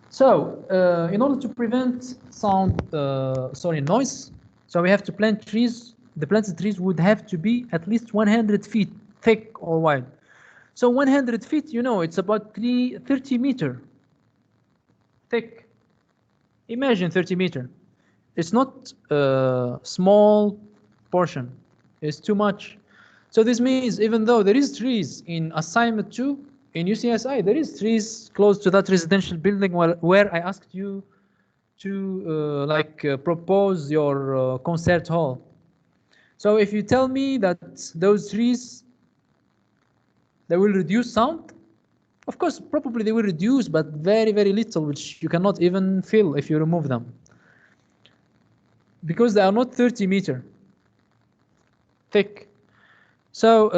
So in order to prevent noise, so we have to plant trees. The planted trees would have to be at least 100 feet thick or wide. So 100 feet, you know, it's about 30 meter thick. Imagine 30 meter. It's not a small portion. It's too much. So this means even though there is trees in assignment 2, in UCSI, there is trees close to that residential building where I asked you to propose your concert hall. So if you tell me that those trees, they will reduce sound, of course, probably they will reduce, but very, very little, which you cannot even feel if you remove them. Because they are not 30 meter thick. So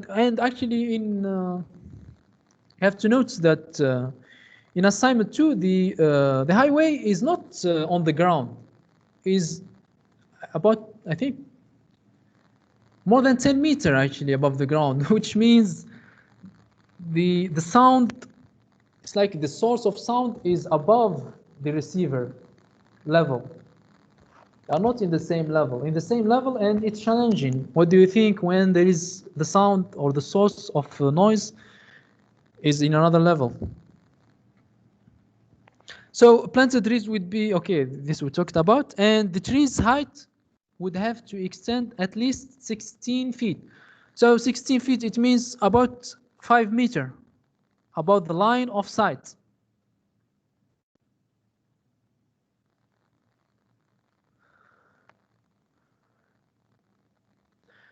and actually you have to note that in assignment 2, the highway is not on the ground, is about, I think, more than 10 meter actually above the ground, which means the sound, it's like the source of sound is above the receiver level. They are not in the same level. In the same level, and it's challenging. What do you think when there is the sound or the source of noise is in another level? So planted trees would be, okay, this we talked about, and the tree's height would have to extend at least 16 feet. So 16 feet, it means about 5 meter above the line of sight.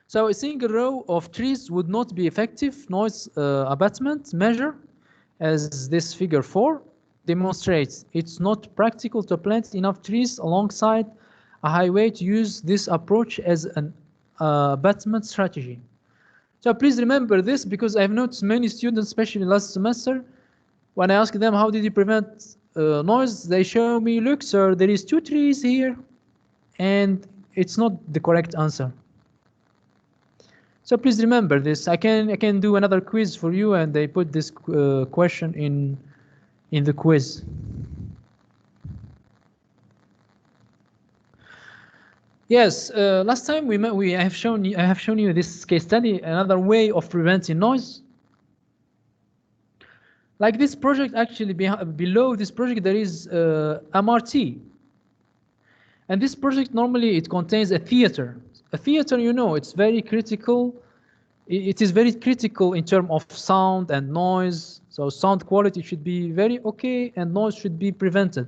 So a single row of trees would not be effective noise abatement measure, as this figure 4 demonstrates. It's not practical to plant enough trees alongside a highway to use this approach as an abatement strategy. So please remember this, because I've noticed many students, especially last semester, when I ask them how did you prevent noise, they show me, look, sir, there is 2 trees here, and it's not the correct answer. So please remember this. I can do another quiz for you, and they put this question in the quiz. Yes, last time we met, I have shown you this case study, another way of preventing noise. Like this project, actually below this project there is MRT, and this project normally it contains a theater. A theater, you know, it's very critical. It is very critical in terms of sound and noise. So sound quality should be very okay, and noise should be prevented.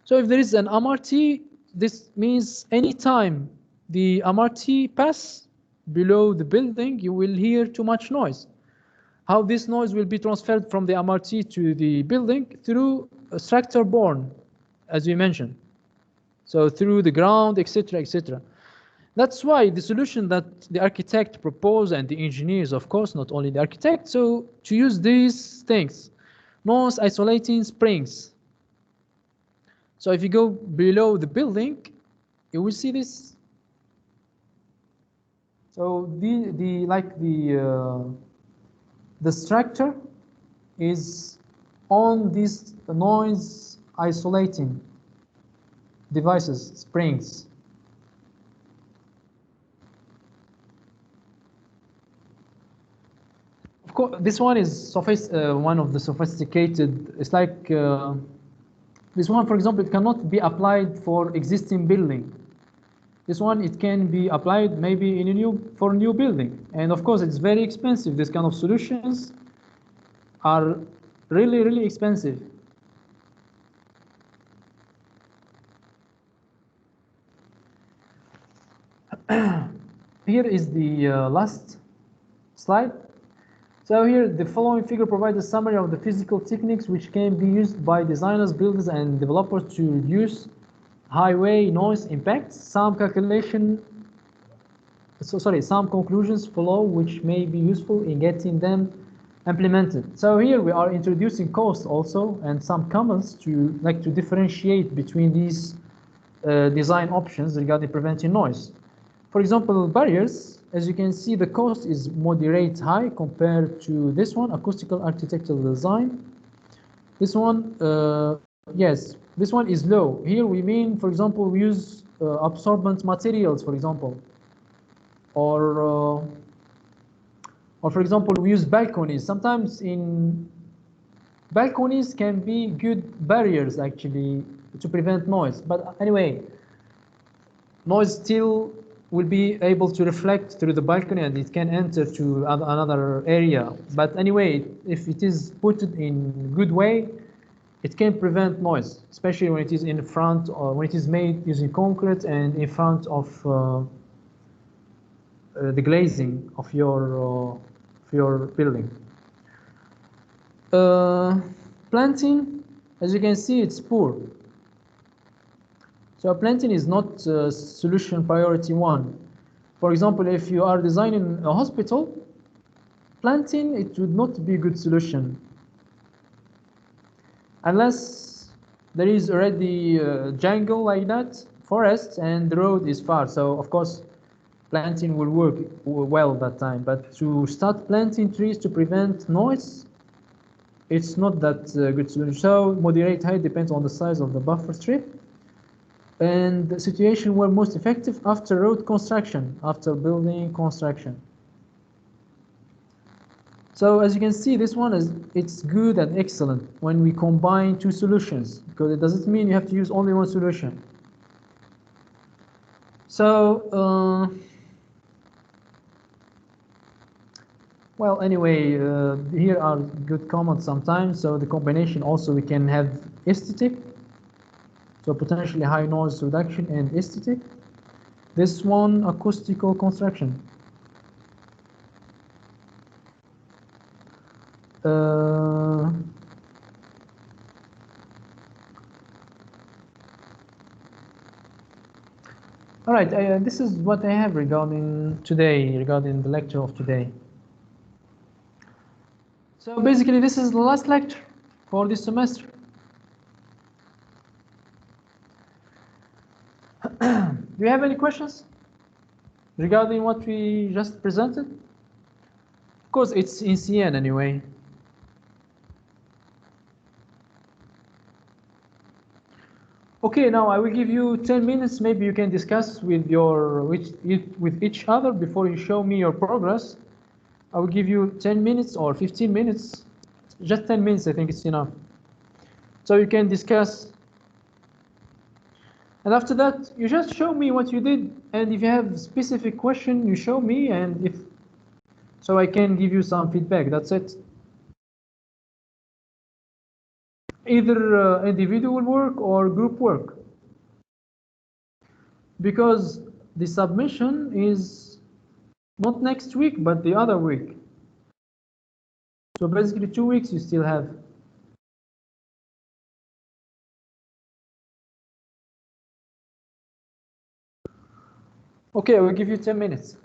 So if there is an MRT, this means anytime the MRT pass below the building, you will hear too much noise. how this noise will be transferred from the MRT to the building through a structure borne, as we mentioned. So through the ground, etc., etc. That's why the solution that the architect proposed and the engineers, of course, not only the architect, so to use these things, noise isolating springs. So if you go below the building, you will see this. So the structure is on these noise isolating devices, springs. Of course, this one is one of the sophisticated. It's like this one, for example, it cannot be applied for existing building. This one, it can be applied maybe in a new building, and of course, it's very expensive. This kind of solutions are really expensive. Here is the last slide. So here, the following figure provides a summary of the physical techniques which can be used by designers, builders, and developers to reduce highway noise impacts. Some conclusions follow which may be useful in getting them implemented. So here we are introducing costs also and some comments to differentiate between these design options regarding preventing noise. For example, barriers, as you can see, the cost is moderate high compared to this one, acoustical architectural design. This one, yes, this one is low. Here we mean, for example, we use absorbent materials, for example, or for example, we use balconies. Sometimes in balconies can be good barriers actually to prevent noise. But anyway, noise still will be able to reflect through the balcony and it can enter to another area. But anyway, if it is put in good way, it can prevent noise, especially when it is in front or when it is made using concrete and in front of the glazing of your building. Planting, as you can see, it's poor. So planting is not solution priority one. For example, if you are designing a hospital, planting, it would not be a good solution. Unless there is already a jungle like that, forest, and the road is far. So of course, planting will work well that time. But to start planting trees to prevent noise, it's not that good solution. So moderate height depends on the size of the buffer strip. And the situation were most effective after road construction, after building construction. So as you can see, this one it's good and excellent when we combine two solutions, because it doesn't mean you have to use only one solution. So, well, anyway, here are good comments sometimes. So the combination also we can have aesthetic. So potentially high noise reduction and aesthetic. This one, acoustical construction. All right, this is what I have regarding the lecture of today. So basically, this is the last lecture for this semester. Do you have any questions regarding what we just presented? Of course, it's in CN anyway. Okay, now I will give you 10 minutes. Maybe you can discuss with each other before you show me your progress. I will give you 10 minutes or 15 minutes. Just 10 minutes, I think it's enough. So you can discuss. And after that, you just show me what you did. And if you have a specific question, you show me, and so I can give you some feedback. That's it. Either individual work or group work. Because the submission is not next week, but the other week. So basically 2 weeks you still have. Okay, we'll give you 10 minutes.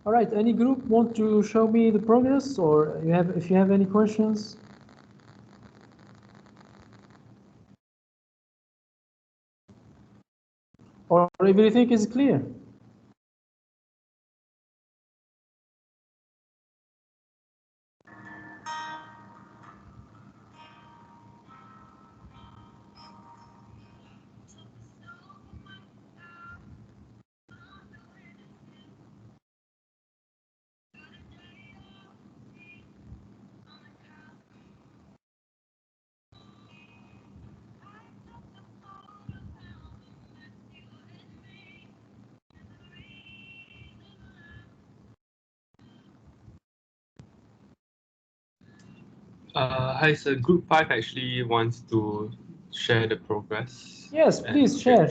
All right, any group want to show me the progress, or if you have any questions? Or everything is clear? Hi, sir. Group 5 actually wants to share the progress. Yes, please share.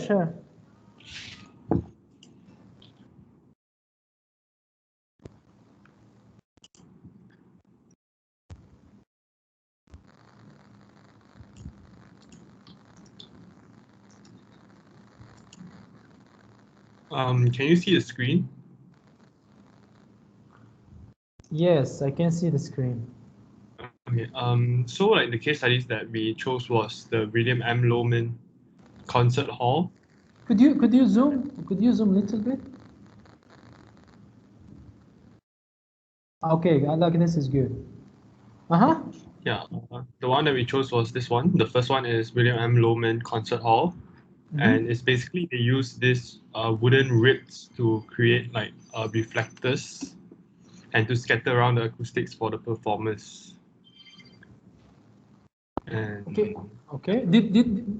Can you see the screen? Yes, I can see the screen. Okay. So like the case studies that we chose was the William M. Lohman Concert Hall. Could you zoom a little bit? Okay, like this is good. Yeah, the one that we chose was this one. The first one is William M. Lohman Concert Hall, and it's basically they use this wooden ribs to create like reflectors and to scatter around the acoustics for the performers. And Okay. Did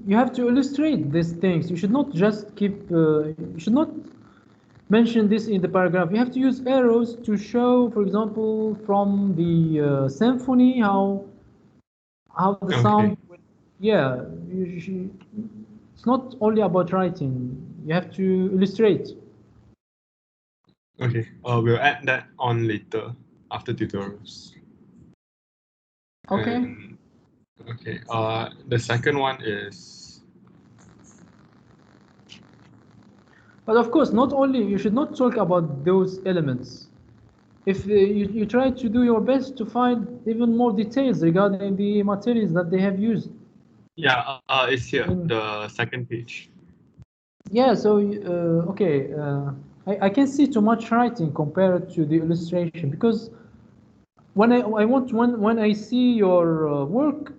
you have to illustrate these things? You should not just keep. You should not mention this in the paragraph. You have to use arrows to show, for example, from the symphony how the sound. Yeah, it's not only about writing. You have to illustrate. Okay, we'll add that on later after tutorials. Okay. Okay. The second one is. But of course, not only you should not talk about those elements. If you try to do your best to find even more details regarding the materials that they have used. Yeah, it's here, the second page. Yeah, so okay, I can see too much writing compared to the illustration, because when I see your work,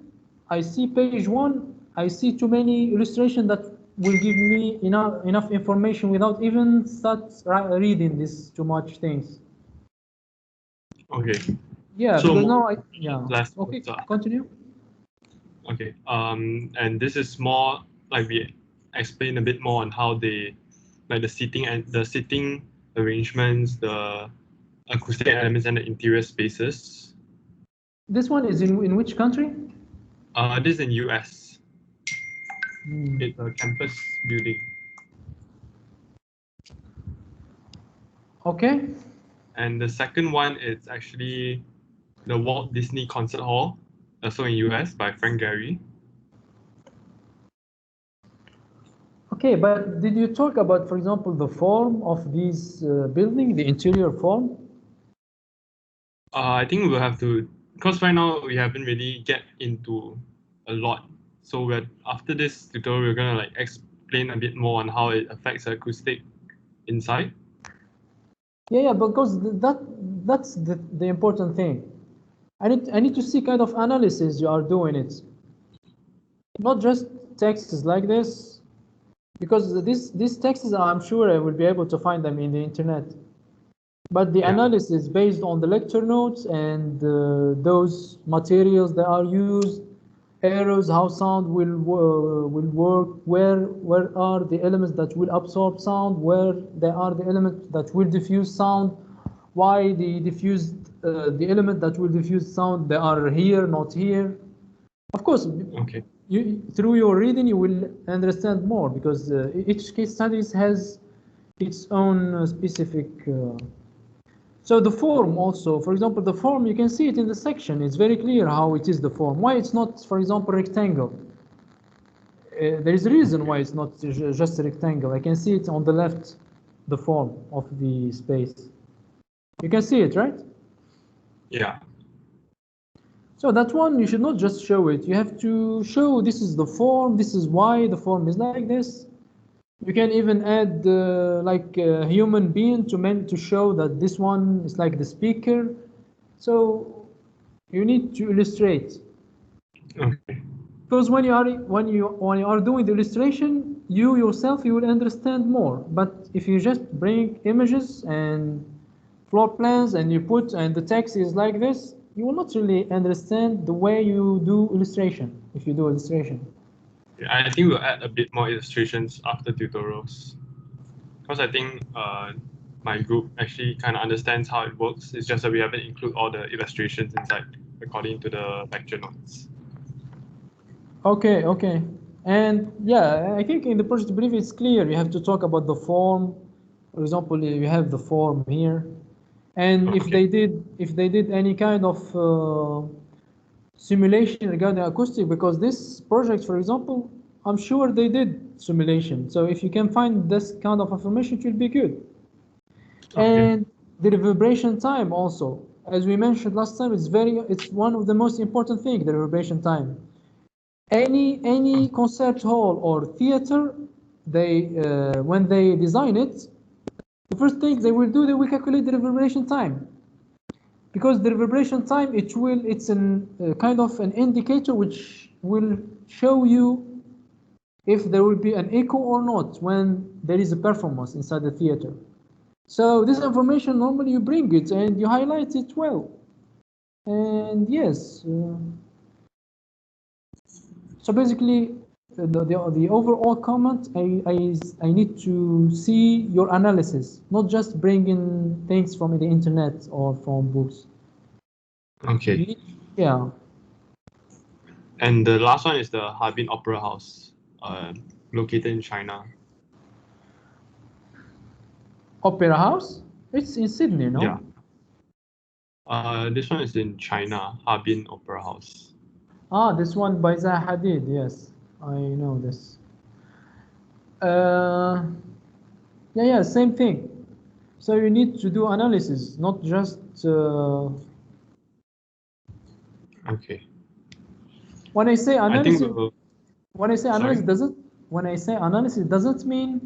I see page 1, I see too many illustrations that will give me enough information without even start reading this too much things. Okay. Yeah, so because now okay, continue. Okay. And this is more like we explain a bit more on how they, like the seating arrangements, the acoustic elements, and the interior spaces. This one is in which country? This is in US. It's a campus building. Okay. And the second one is actually the Walt Disney Concert Hall, also in US, by Frank Gehry. Okay, but did you talk about, for example, the form of this building, the interior form? I think we'll have to, because right now we haven't really get into a lot. So after this tutorial, we're gonna like explain a bit more on how it affects the acoustic inside. Yeah, because that's the important thing. I need to see kind of analysis you are doing it, not just texts like this, because these texts I'm sure I will be able to find them in the internet. But the analysis based on the lecture notes and those materials that are used, arrows, how sound will work, where are the elements that will absorb sound, where there are the elements that will diffuse sound, why the element that will diffuse sound, they are here, not here. Of course, through your reading you will understand more, because each case studies has its own specific. So the form also, for example, the form, you can see it in the section. It's very clear how it is the form. Why it's not, for example, rectangle. There is a reason why it's not just a rectangle. I can see it on the left, the form of the space. You can see it, right? Yeah. So that one, you should not just show it. You have to show this is the form, this is why the form is like this. You can even add like a human being to show that this one is like the speaker. So you need to illustrate. Okay. Because when you are doing the illustration, you yourself you will understand more. But if you just bring images and floor plans and you put and the text is like this, you will not really understand the way you do illustration. If you do illustration. Yeah, I think we'll add a bit more illustrations after tutorials, because I think my group actually kind of understands how it works. It's just that we haven't included all the illustrations inside according to the lecture notes. Okay, okay. And yeah, I think in the project brief it's clear. You have to talk about the form. For example, you have the form here. And Okay. if they did any kind of simulation regarding acoustic, because this project, for example, I'm sure they did simulation. So if you can find this kind of information, it will be good. Okay. And the reverberation time also, as we mentioned last time, it's one of the most important things, the reverberation time. Any concert hall or theater, they when they design it, the first thing they will do, they will calculate the reverberation time, because the reverberation time it's an kind of an indicator which will show you if there will be an echo or not when there is a performance inside the theater. So this information normally you bring it and you highlight it well. And yes, so basically the overall comment, I need to see your analysis, not just bringing things from the internet or from books. Okay. Yeah. And the last one is the Harbin Opera House, located in China. Opera House? It's in Sydney, no? Yeah. This one is in China, Harbin Opera House. Ah, this one by Zaha Hadid, yes. I know this. Yeah, same thing. So you need to do analysis, not just Okay. when I say analysis. When I say analysis doesn't mean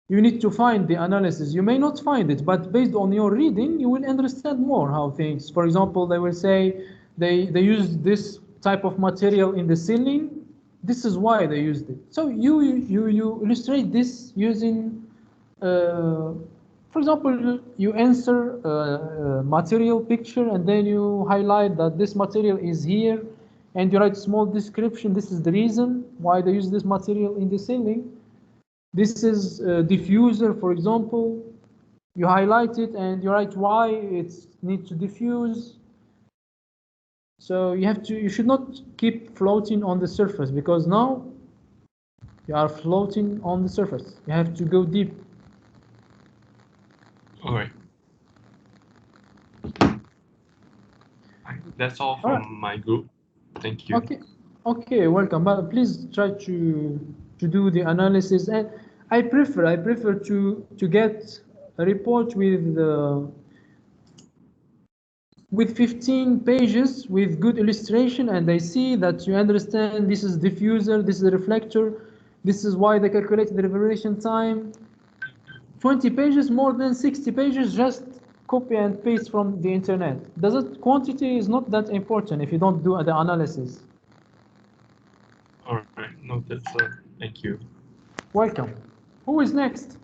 you need to find the analysis. You may not find it, but based on your reading, you will understand more how things. For example, they will say they use this type of material in the ceiling. This is why they used it. So you illustrate this using, for example, you answer a material picture and then you highlight that this material is here, and you write small description. This is the reason why they use this material in the ceiling. This is a diffuser, for example. You highlight it and you write why it needs to diffuse. So you should not keep floating on the surface, because now you are floating on the surface. You have to go deep. All right. That's all from my group. Thank you. Okay, welcome. But please try to do the analysis. And I prefer to get a report with 15 pages with good illustration, and I see that you understand this is diffuser, this is a reflector, this is why they calculated the reverberation time. 20 pages, more than 60 pages, just copy and paste from the internet. Quantity is not that important if you don't do the analysis. All right, noted, sir. Thank you. Welcome. Who is next?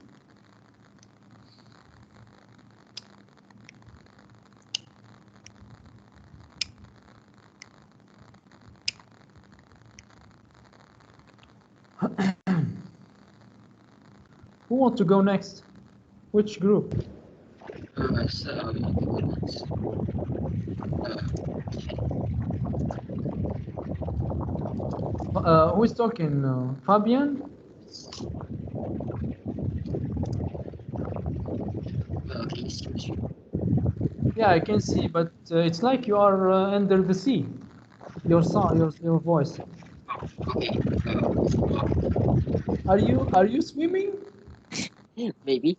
Who wants to go next? Which group? Who is talking? Fabian? Can you see the screen? Yeah, I can see, but it's like you are under the sea. Your sound, your voice. Okay. Are you swimming? Maybe.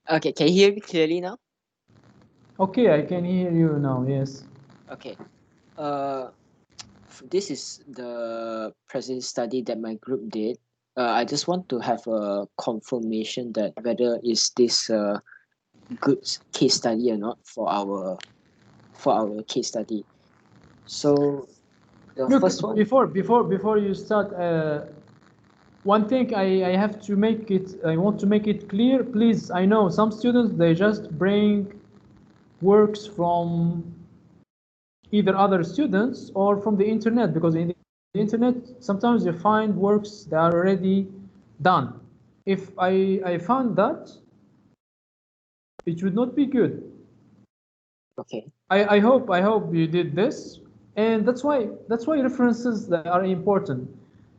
Okay, can you hear me clearly now? Okay, I can hear you now. Yes. Okay. This is the present study that my group did. I just want to have a confirmation that whether is this a good case study or not for our case study. So the Look, first one. before you start, one thing I have to make it. I want to make it clear, please. I know some students they just bring works from either other students or from the internet, because in the internet sometimes you find works that are already done. If I found that, it would not be good. Okay. I hope you did this, and that's why references that are important.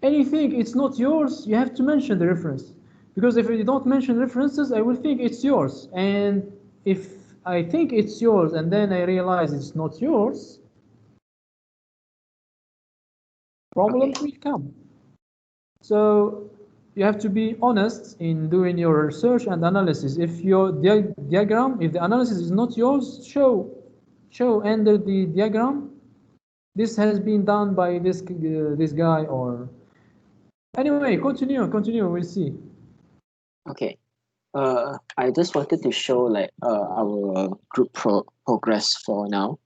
Anything it's not yours, you have to mention the reference, because if you don't mention references, I will think it's yours, and if I think it's yours and then I realize it's not yours, problems will come. So you have to be honest in doing your research and analysis. If your diagram, if the analysis is not yours, show under the diagram, this has been done by this guy, or anyway, continue, we'll see. Okay. I just wanted to show like our group progress for now.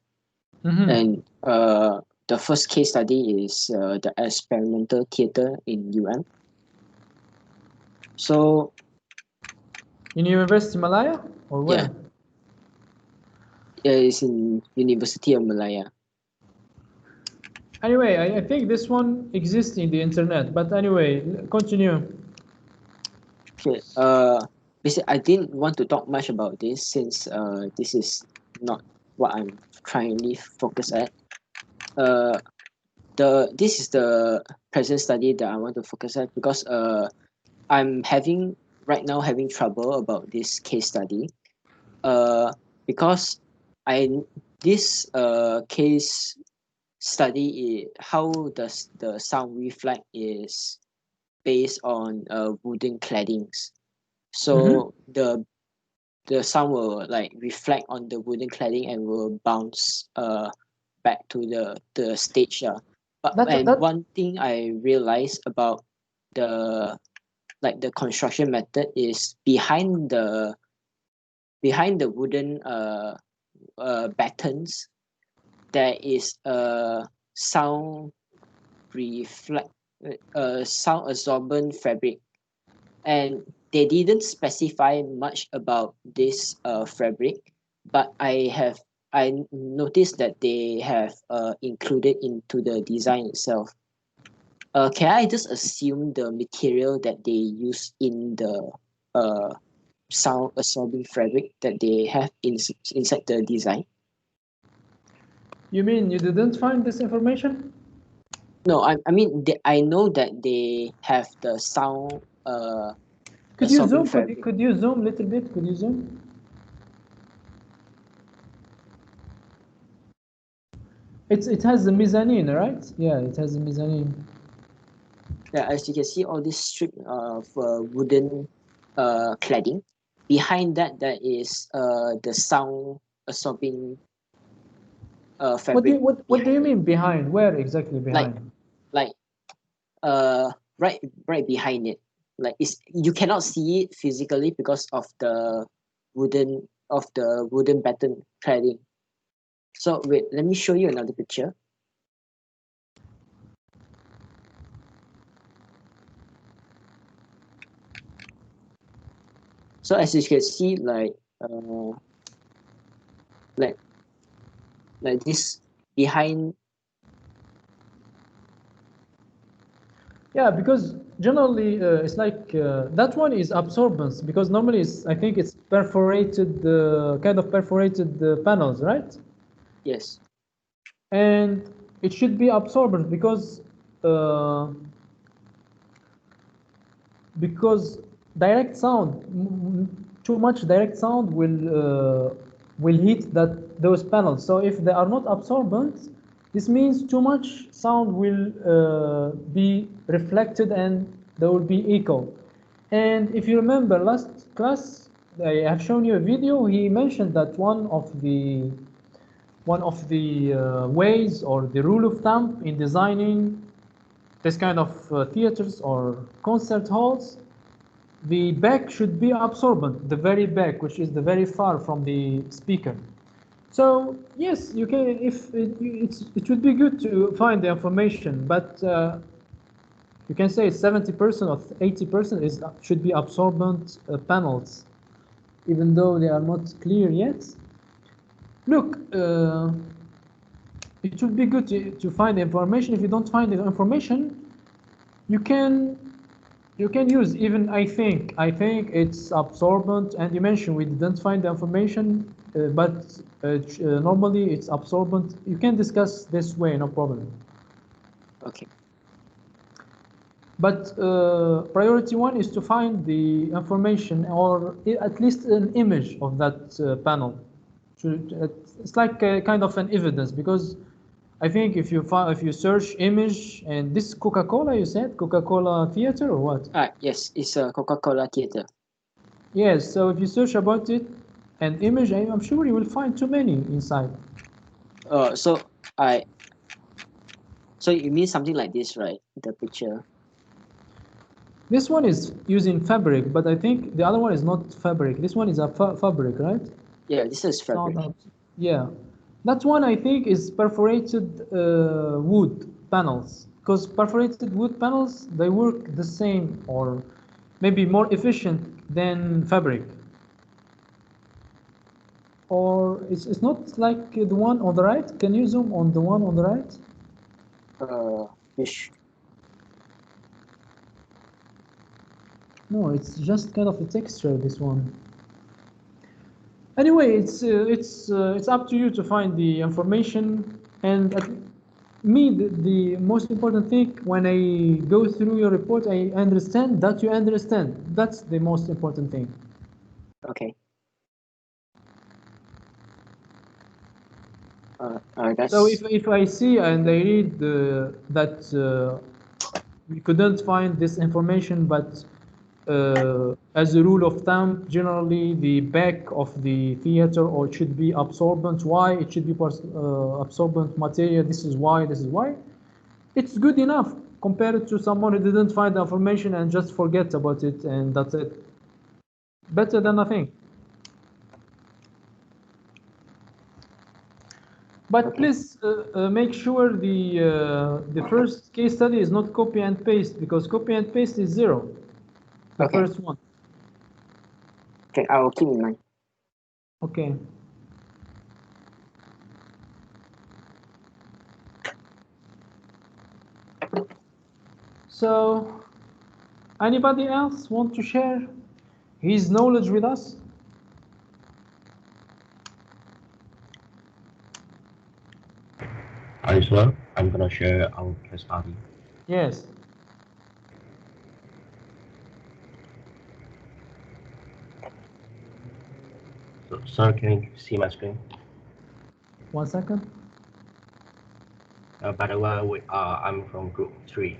And the first case study is the experimental theater in UM. So in University Malaya or where? Yeah, it's in University of Malaya. Anyway, I think this one exists in the internet, but anyway, continue. Okay. Basically, I didn't want to talk much about this since this is not what I'm trying to focus at. This is the present study that I want to focus at, because I'm right now having trouble about this case study. Because this case study, how does the sound reflect is based on wooden claddings. So the sound will like reflect on the wooden cladding and will bounce back to the stage. But one thing I realized about the construction method is behind the wooden battens, there is a sound absorbent fabric, and they didn't specify much about this fabric, but I noticed that they have included into the design itself. Can I just assume the material that they use in the sound absorbing fabric that they have inside the design? You mean you didn't find this information? No, I mean I know that they have the sound. Could you zoom? Could you zoom a little bit? Could you zoom? It has the mezzanine, right? Yeah, it has the mezzanine. Yeah, as you can see, all this strip of wooden cladding. Behind that, there is the sound absorbing fabric. What do you mean behind? Where exactly behind? Like right behind it. Like you cannot see it physically because of the wooden batten cladding. So wait, let me show you another picture. So as you can see, like this behind. Yeah, because generally it's like that one is absorbance, because normally I think it's perforated, kind of perforated panels, right? Yes. And it should be absorbent because direct sound, too much direct sound will hit those panels. So if they are not absorbent, this means too much sound will be reflected and there will be echo. And if you remember last class, I have shown you a video. He mentioned that one of the ways or the rule of thumb in designing this kind of theaters or concert halls, the back should be absorbent, the very back, which is the very far from the speaker. So yes, you can. If it would be good to find the information, but you can say 70% or 80% should be absorbent panels, even though they are not clear yet. Look, it would be good to find the information. If you don't find the information, you can use even I think it's absorbent. And you mentioned we didn't find the information, but normally it's absorbent. You can discuss this way, no problem. Okay. But priority one is to find the information, or at least an image of that panel. It's like a kind of an evidence, because I think if you search image, and this Coca-Cola, you said Coca-Cola theater or what? Yes, it's a Coca-Cola theater. Yes, so if you search about it and image, I'm sure you will find too many inside. So you mean something like this, right? The picture. This one is using fabric, but I think the other one is not fabric. This one is a fabric, right? Yeah, this is fabric. Yeah, that one I think is perforated wood panels, because perforated wood panels, they work the same or maybe more efficient than fabric. Or it's not like the one on the right. Can you zoom on the one on the right? Which? No, it's just kind of a texture, this one. Anyway, it's up to you to find the information. And the most important thing when I go through your report, I understand that you understand. That's the most important thing. Okay. So if I see and I read that we couldn't find this information, but as a rule of thumb, generally the back of the theater or it should be absorbent. Why? It should be absorbent material. This is why. This is why. It's good enough compared to someone who didn't find the information and just forget about it, and that's it. Better than nothing. But okay. Please make sure the first case study is not copy and paste, because copy and paste is zero. The first one. Okay, I will keep in mind. Okay. So, anybody else want to share his knowledge with us? Hi, sir. I'm gonna share our case study. Yes. So, sir, can you see my screen? 1 second. By the way, I'm from group 3.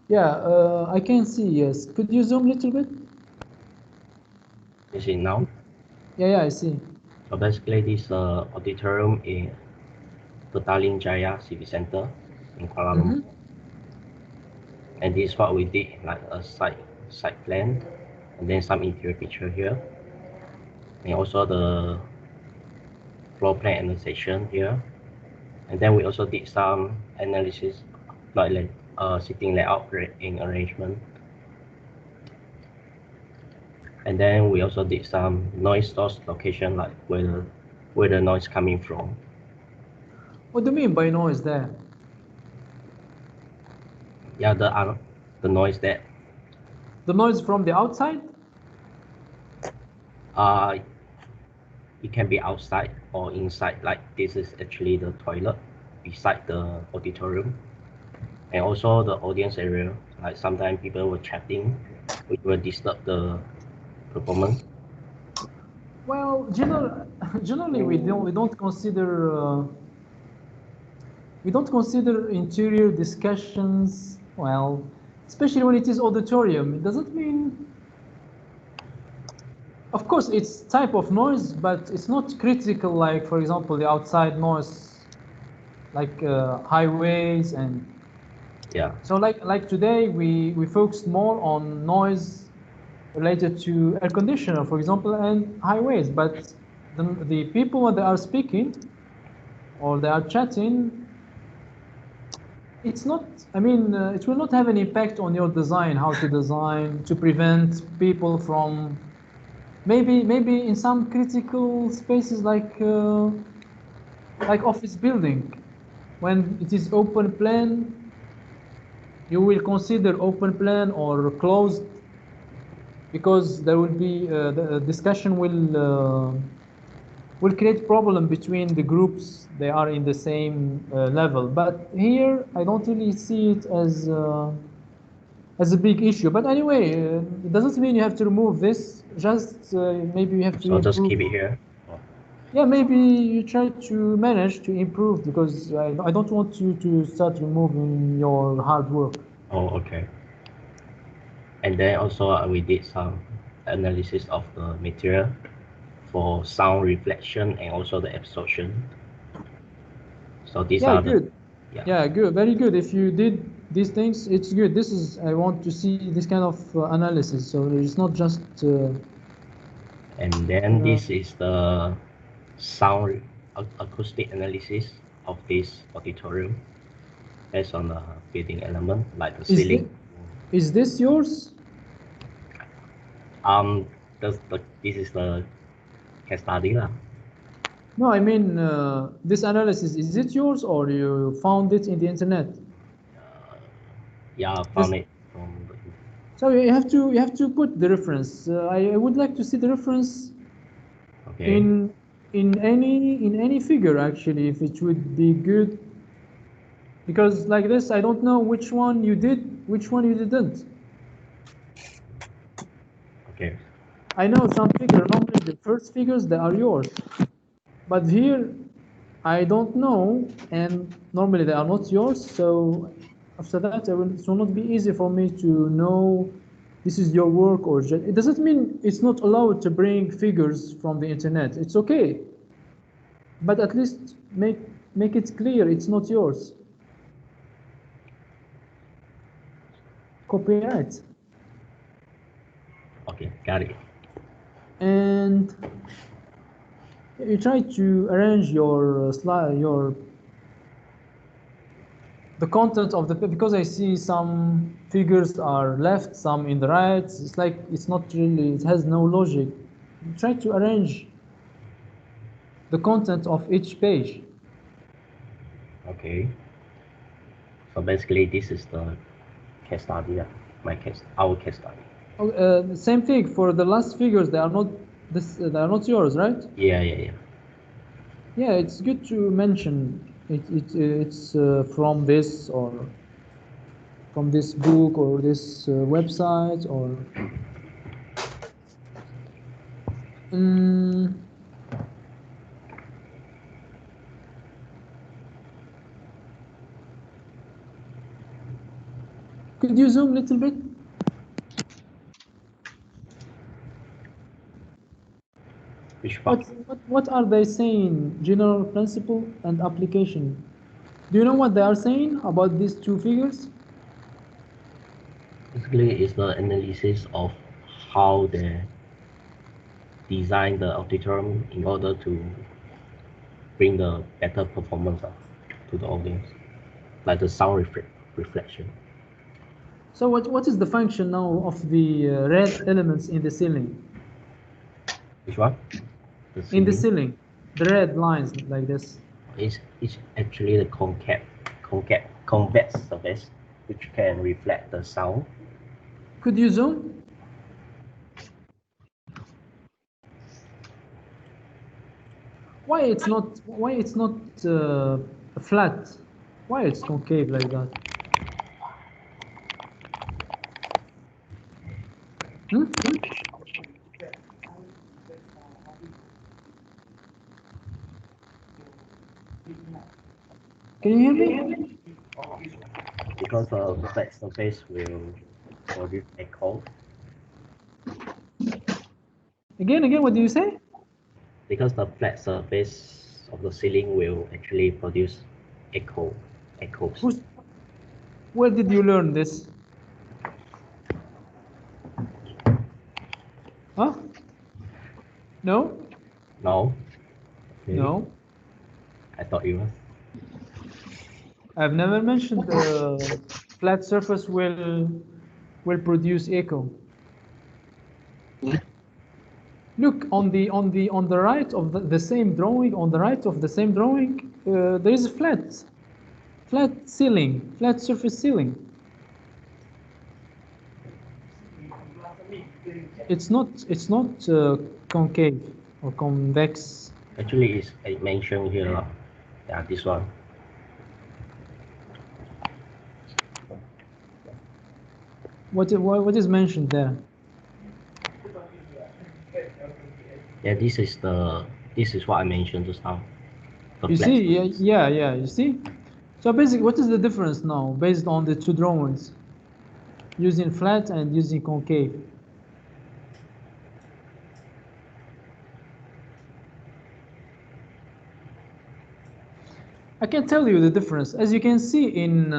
Yeah, I can see, yes. Could you zoom a little bit? You see now? Yeah, I see. So basically, this auditorium in Petaling Jaya Civic Center in Kuala Lumpur. And this is what we did, like a site plan, and then some interior picture here. And also the floor plan annexation here. And then we also did some analysis, like seating layout in arrangement. And then we also did some noise source location, like where the noise coming from. What do you mean by noise there? Yeah, the noise there. The noise from the outside? It can be outside or inside. Like this is actually the toilet beside the auditorium, and also the audience area. Like sometimes people were chatting, which will disturb the performance. Well, generally we don't consider interior discussions. Well, especially when it is auditorium. It doesn't mean of course, it's type of noise, but it's not critical. Like, for example, the outside noise, like highways and. Yeah. So like today, we focused more on noise related to air conditioner, for example, and highways. But the people when they are speaking or they are chatting, it's not. I mean, it will not have an impact on your design. How to design to prevent people from maybe in some critical spaces like office building, when it is open plan. You will consider open plan or closed because there will be the discussion will create problem between the groups. They are in the same level, but here I don't really see it as a big issue. But anyway, it doesn't mean you have to remove this. Just maybe you have to. So just keep it here. Yeah, maybe you try to manage to improve because I don't want you to start removing your hard work. Oh, okay. And then also we did some analysis of the material for sound reflection and also the absorption. So these are good. Yeah, good, very good. If you did these things, it's good. This is I want to see this kind of analysis. So it's not just. And then this is the sound acoustic analysis of this auditorium based on the building element like the ceiling. Is this yours? This is the case study lah. No, I mean this analysis. Is it yours or you found it in the internet? Yeah, I found it from. So you have to put the reference. I would like to see the reference. Okay. In any figure actually, if it would be good. Because like this, I don't know which one you did, which one you didn't. Okay. I know some figures, normally the first figures, they are yours. But here, I don't know, and normally they are not yours, so after that, it will not be easy for me to know this is your work or just, it doesn't mean it's not allowed to bring figures from the internet. It's okay. But at least make it clear it's not yours. Copyright. Okay, got it. And you try to arrange your slide, the content of the, because I see some figures are left, some in the right. It's like it's not really, it has no logic. You try to arrange the content of each page. Okay. So basically, this is the case study, our case study. Same thing for the last figures. They are not they are not yours, right? Yeah. Yeah, it's good to mention it's from this or from this book or this website or. Could you zoom a little bit? Which part? What are they saying? General principle and application. Do you know what they are saying about these two figures? Basically, it's the analysis of how they design the auditorium in order to bring the better performance to the audience, like the sound reflection. So what is the function now of the red elements in the ceiling? Which one? In the ceiling, the red lines like this. It's actually the convex surface which can reflect the sound. Could you zoom? Why it's not flat? Why it's concave like that? Can you hear me? Because the flat surface will produce echo. Again, what do you say? Because the flat surface of the ceiling will actually produce echoes. Where did you learn this? Huh? No? No? Really? No. I thought you was. I've never mentioned the flat surface will produce echo. Look on the right of the same drawing. On the right of the same drawing, there is a flat ceiling, flat surface ceiling. It's not concave or convex. Actually, it's mentioned here. Yeah, this one. What is mentioned there? Yeah, this is what I mentioned just now. You see, yeah, you see. So basically, what is the difference now based on the two drawings, using flat and using concave? I can tell you the difference. As you can see in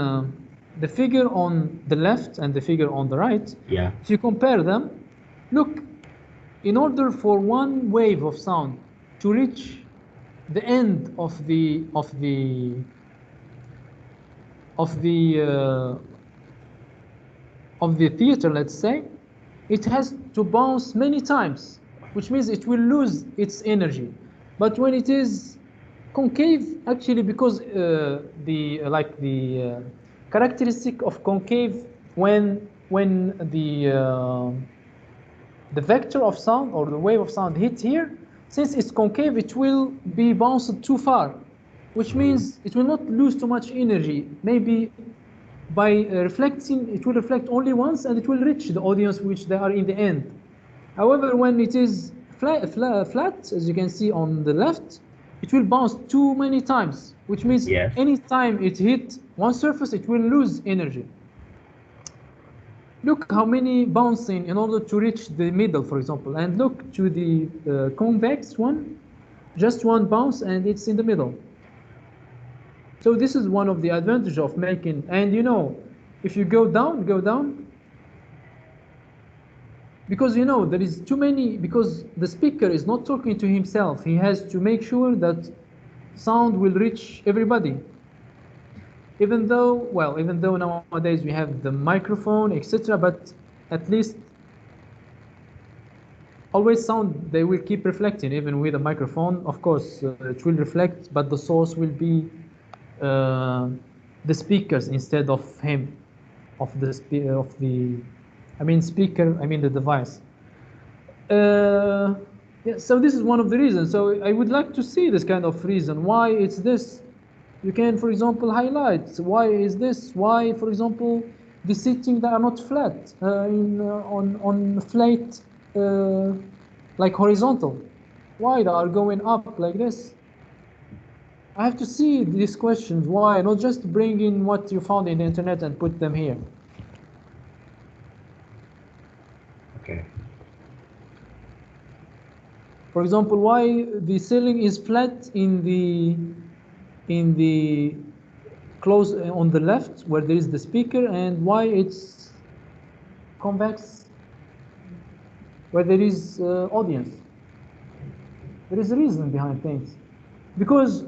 the figure on the left and the figure on the right, yeah. If you compare them, look, in order for one wave of sound to reach the end of the theater, let's say, it has to bounce many times, which means it will lose its energy. But when it is concave, actually, because the characteristic of concave, when the vector of sound or the wave of sound hits here, since it's concave, it will be bounced too far, which means it will not lose too much energy. Maybe by reflecting, it will reflect only once and it will reach the audience which they are in the end. However, when it is flat, as you can see on the left, it will bounce too many times, which means any time it hits one surface, it will lose energy. Look how many bouncing in order to reach the middle, for example, and look to the convex one, just one bounce and it's in the middle. So this is one of the advantages of making, and you know, if you go down, because you know there is too many, because the speaker is not talking to himself, he has to make sure that sound will reach everybody. Even though nowadays we have the microphone, etc., but at least always sound, they will keep reflecting even with a microphone. Of course, it will reflect, but the source will be the speakers instead of him, the device. Yeah, so this is one of the reasons. So I would like to see this kind of reason why it's this. You can, for example, highlight why is this? Why, for example, the seating that are not flat on flat like horizontal? Why they are going up like this? I have to see these questions. Why not just bring in what you found in the internet and put them here? Okay. For example, why the ceiling is flat in the close on the left where there is the speaker, and why it's convex where there is audience? There is a reason behind things, because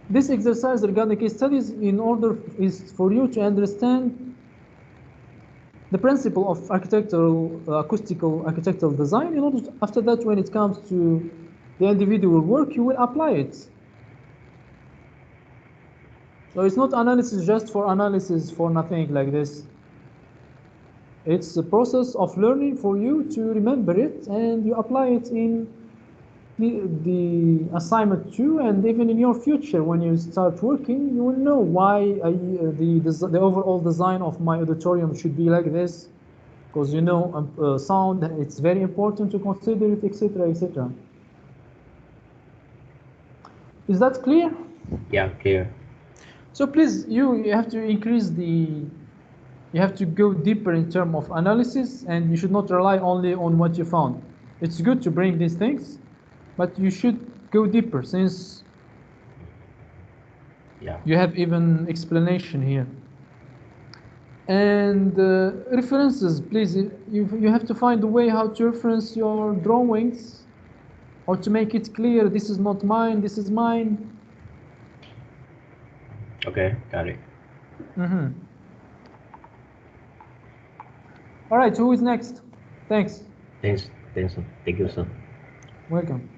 this exercise regarding case studies is for you to understand the principle of acoustical architectural design. In order to, after that, when it comes to the individual work, you will apply it. So it's not analysis just for analysis for nothing like this. It's a process of learning for you to remember it, and you apply it in the assignment 2, and even in your future when you start working, you will know why the overall design of my auditorium should be like this, because you know sound, it's very important to consider it, etc., etc. Is that clear? Yeah, clear. So please, you have to increase you have to go deeper in terms of analysis, and you should not rely only on what you found. it's good to bring these things, but you should go deeper since you have even explanation here. And references, please. You have to find a way how to reference your drawings, or to make it clear. This is not mine. This is mine. Okay, got it. All right. Who is next? Thanks. Thanks, sir. Thank you, sir. Welcome.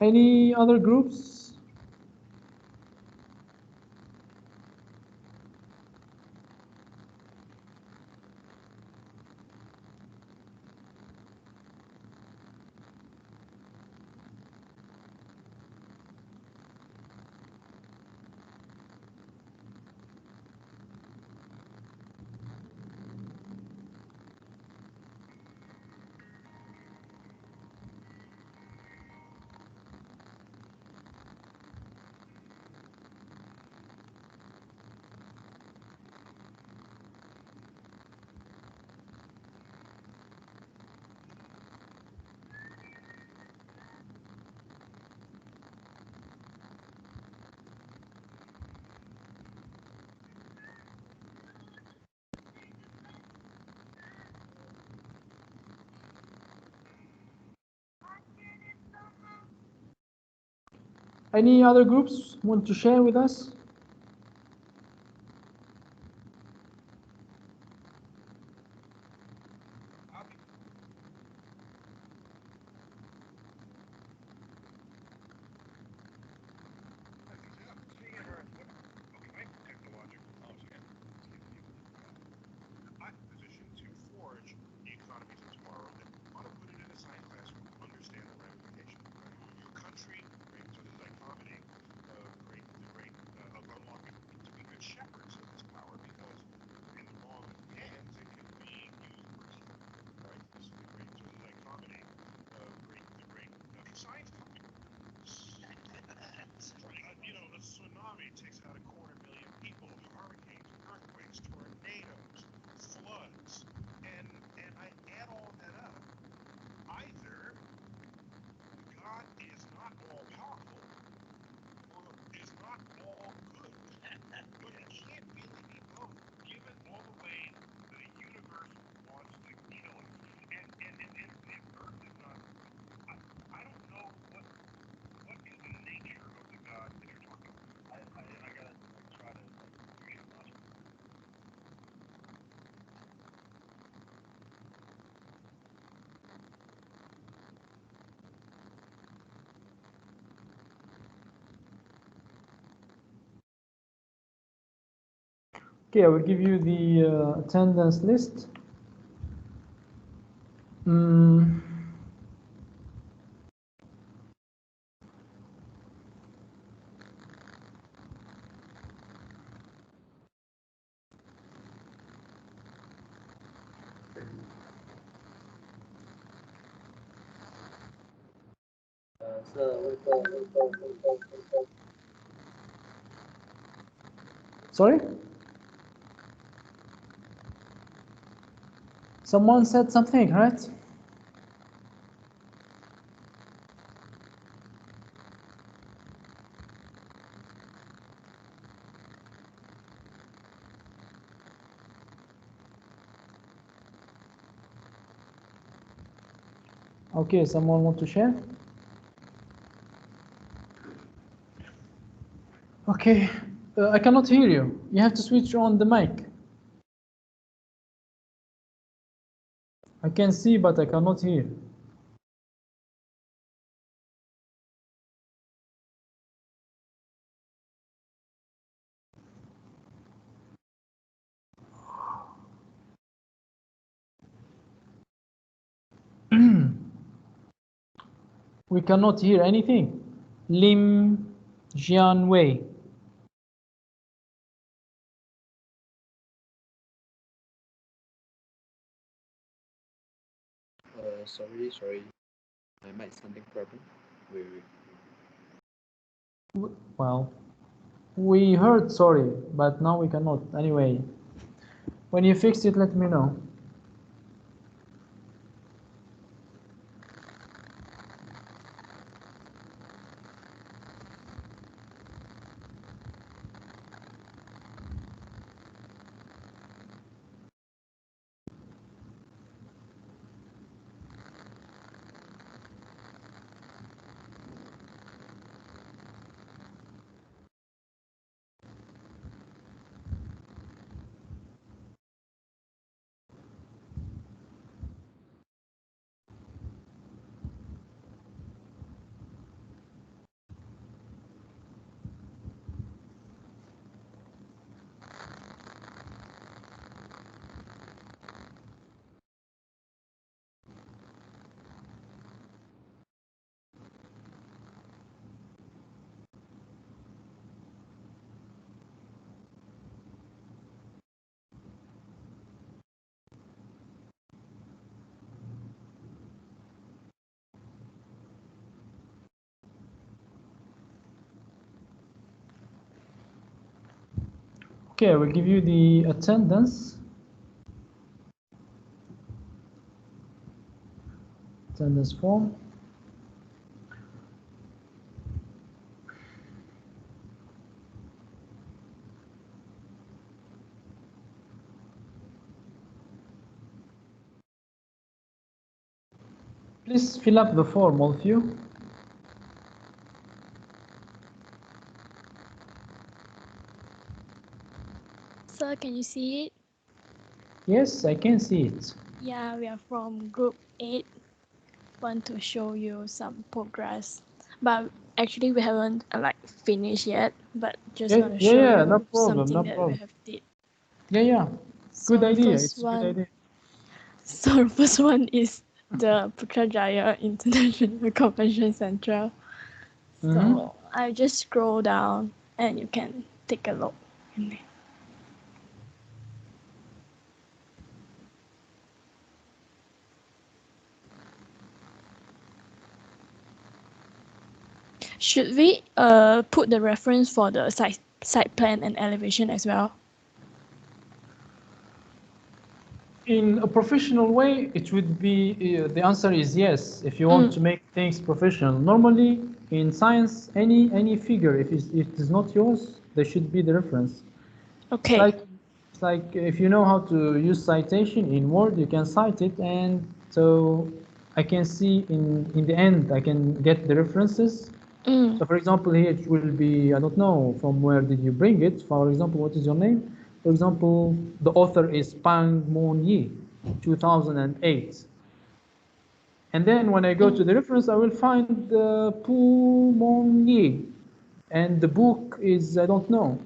Any other groups? Any other groups want to share with us? Okay, I will give you the attendance list. Sorry? Someone said something, right? Okay, someone want to share? Okay, I cannot hear you. You have to switch on the mic. I can see, but I cannot hear. We cannot hear anything. Lim Jianwei. Sorry. I might something problem. Wait. Well, we heard sorry, but now we cannot. Anyway, when you fix it, let me know. Okay, I will give you the attendance. Attendance form. Please fill up the form, all of you. Sir, can you see it? Yes, I can see it. Yeah, we are from group 8. Want to show you some progress. But actually we haven't finished yet, but just want to show you no problem, something no that problem. we have did. Yeah. So Good idea. first It's a good idea. So the first one is the Putrajaya International Convention Center. So I just scroll down and you can take a look. Should we put the reference for the site plan and elevation as well? In a professional way, it would be, the answer is yes, if you want to make things professional. Normally, in science, any figure, if it is not yours, there should be the reference. Okay. It's like if you know how to use citation in Word, you can cite it, and so I can see in the end, I can get the references. So for example, here it will be, I don't know, from where did you bring it? For example, what is your name? For example, the author is Pang Moon Yi, 2008. And then when I go to the reference, I will find Pu Mon Yi. And the book is, I don't know,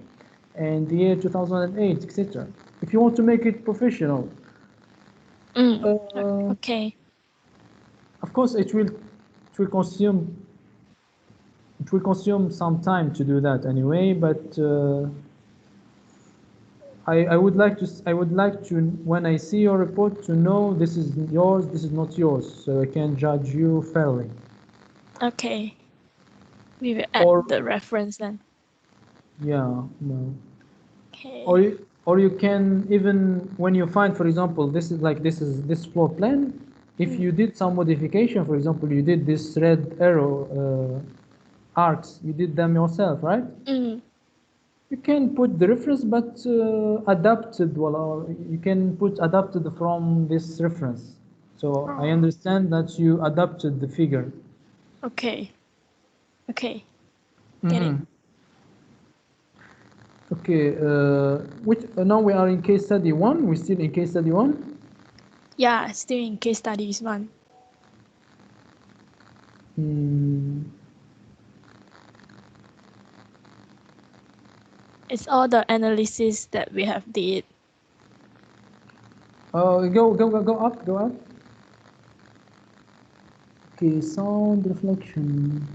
and the year 2008, etc. If you want to make it professional. Okay. Of course, it will consume some time to do that anyway, but I would like to when I see your report to know this is yours, this is not yours, so I can judge you fairly. Okay. We will add the reference then. Yeah, no. Okay. Or you can even, when you find, for example, this floor plan, if you did some modification, for example, you did this red arrow arcs, you did them yourself, right? You can put the reference, but adapted, or you can put adapted from this reference. So I understand that you adapted the figure. Okay. Okay. Get it. Okay, now we are in case study 1. We're still in case study 1? Yeah, still in case studies 1. It's all the analysis that we have did. Go up. Okay, sound reflection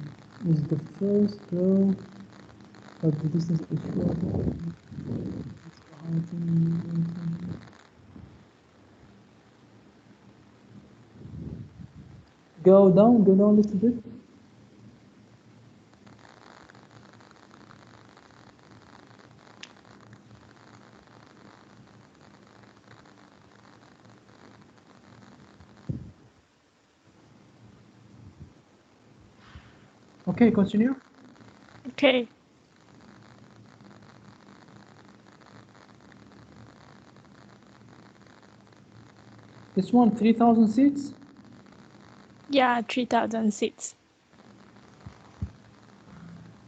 is the first row of the distance Go down a little bit. Okay, continue. Okay. This one, 3,000 seats? Yeah, 3,000 seats.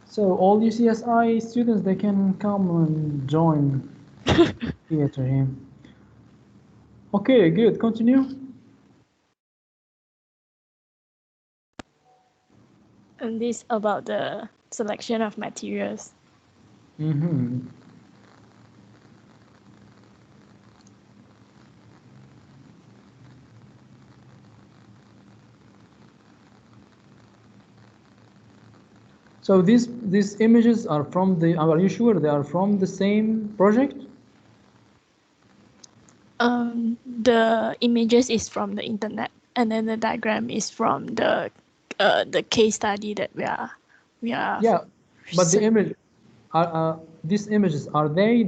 So all UCSI students, they can come and join theater here. Okay, good. Continue. And this about the selection of materials. Mm-hmm. So these images are from the, are you sure they are from the same project? The images is from the internet, and then the diagram is from the case study that we are. Yeah, but the image, these images, are they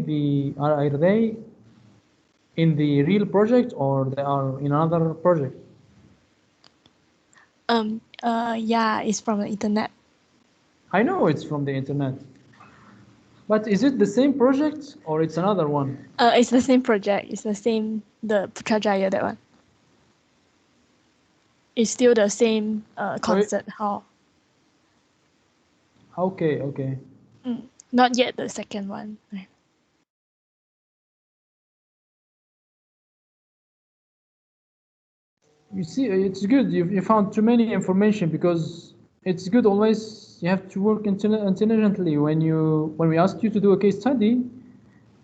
in the real project or they are in another project? Yeah, it's from the internet. I know it's from the internet. But is it the same project or it's another one? It's the same project. It's the same, the Putrajaya, that one. It's still the same concert hall. Okay, okay. Not yet the second one. You see, it's good. You found too many information because it's good always. You have to work intelligently when we ask you to do a case study.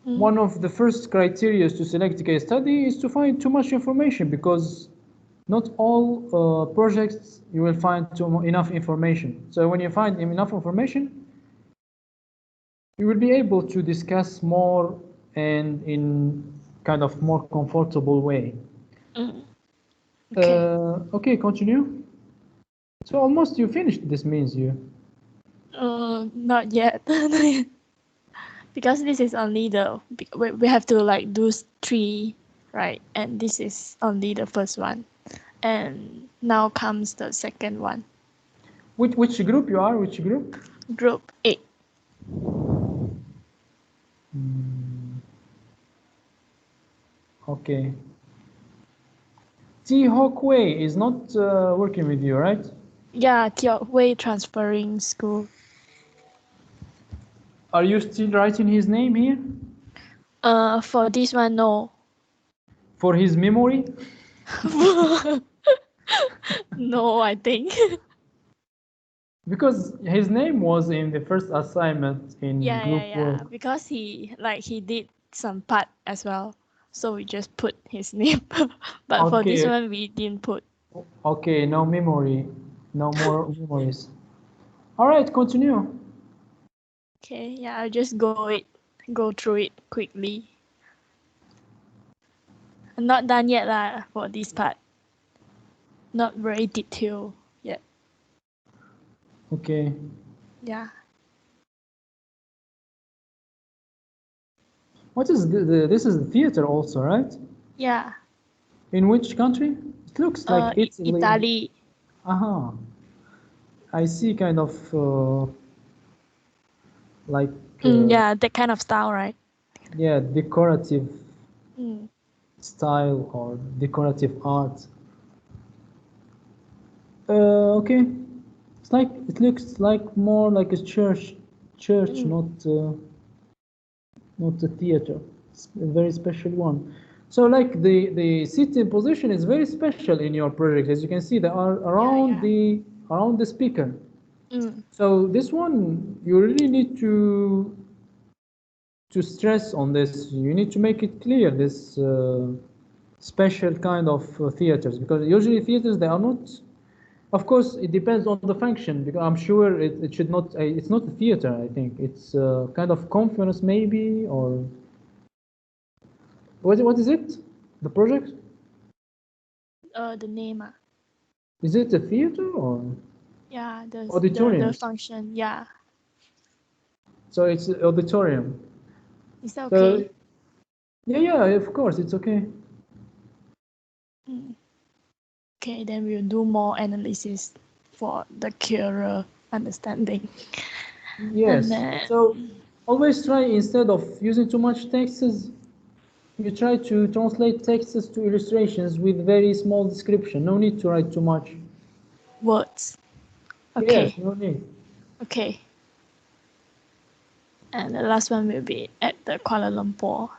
One of the first criteria to select a case study is to find too much information because not all projects you will find enough information. So when you find enough information, you will be able to discuss more and in kind of more comfortable way. Okay, continue. So almost you finished this, means you. Not yet. Because this is only the, we have to like do 3, right? And this is only the first one. And now comes the second one. Which group you are? Which group? Group 8. Okay. T Hawk Way is not working with you, right? Yeah, Teok Wei Transferring School. Are you still writing his name here? For this one, no. For his memory? No, I think. Because his name was in the first assignment in group work. Because he did some part as well, so we just put his name. But for this one, we didn't put. Okay, no memory, no more memories. All right, continue. Okay, yeah, I'll just go through it quickly. I'm not done yet lah for this part. Not very detailed yet. Okay. Yeah. What is this is the theater also, right? Yeah. In which country? It looks like Italy. Italy. I see kind of like yeah, that kind of style, right? Yeah, decorative style or decorative art. Okay, it's like it looks like more like a church, not a theater. It's a very special one. So like the seating position is very special in your project. As you can see, they are around the speaker. So this one you really need to stress on this. You need to make it clear this special kind of theaters, because usually theaters, they are not. Of course, it depends on the function, because I'm sure it should not. It's not a theater. I think it's kind of conference maybe, or what is it? The project? The name. Is it a theater or Yeah, the auditorium? function. Yeah. So it's an auditorium. Is that So, okay? yeah, of course, it's okay. Okay, then we'll do more analysis for the clearer understanding. Yes. And then, So always try, instead of using too much texts, you try to translate texts to illustrations with very small description. No need to write too much. words. Okay. Yes, no need. Okay. And the last one will be at the Kuala Lumpur.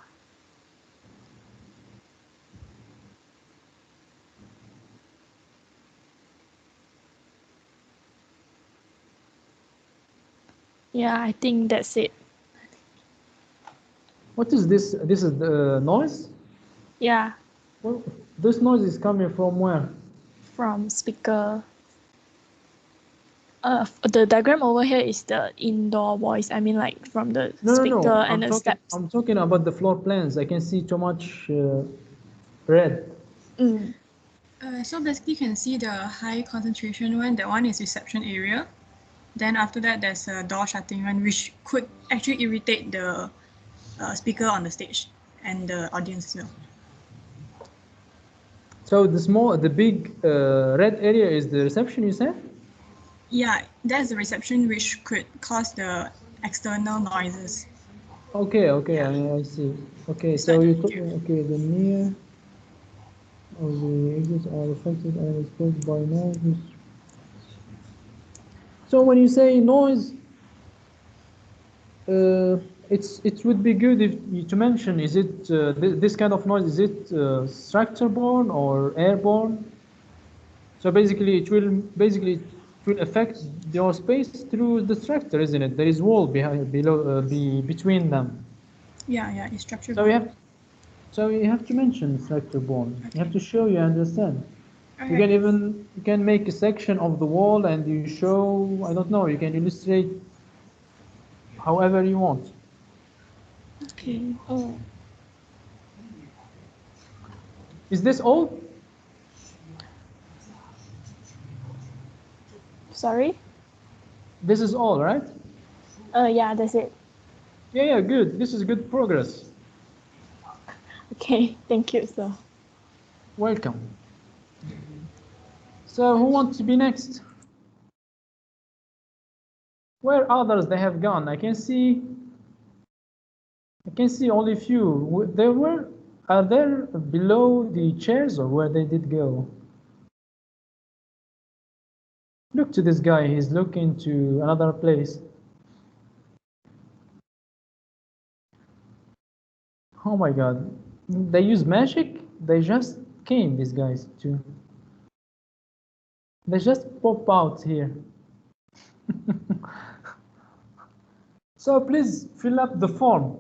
Yeah, I think that's it. What is this? This is the noise? Yeah, Well, this noise is coming from where? from speaker. The diagram over here is the indoor voice. I mean, like from the speaker and the steps. I'm talking about the floor plans. I can see too much red. So basically you can see the high concentration one. That one is reception area. Then after that, there's a door shutting one, which could actually irritate the speaker on the stage and the audience as well. So the big red area is the reception, you said? Yeah, that's the reception, which could cause the external noises. Okay, I see. Okay, so you okay, the near or the exits are affected and exposed by noise. So when you say noise, it would be good if you to mention, is it this kind of noise, is it structure-borne or airborne? So basically it will affect your space through the structure, isn't it? There is wall between them. Yeah, it's structure. So you have to mention structure-borne. Okay. You have to show you understand. Okay. You can make a section of the wall and you show, I don't know, you can illustrate however you want. Okay. Is this all? Sorry? This is all, right? Yeah, that's it. Yeah, good. This is good progress. Okay, thank you, sir. Welcome. So who wants to be next? Where others they have gone? I can see only few. Are there below the chairs or where they did go? Look to this guy, he's looking to another place. Oh my god, they use magic? They just came, these guys, too. They just pop out here. So please fill up the form.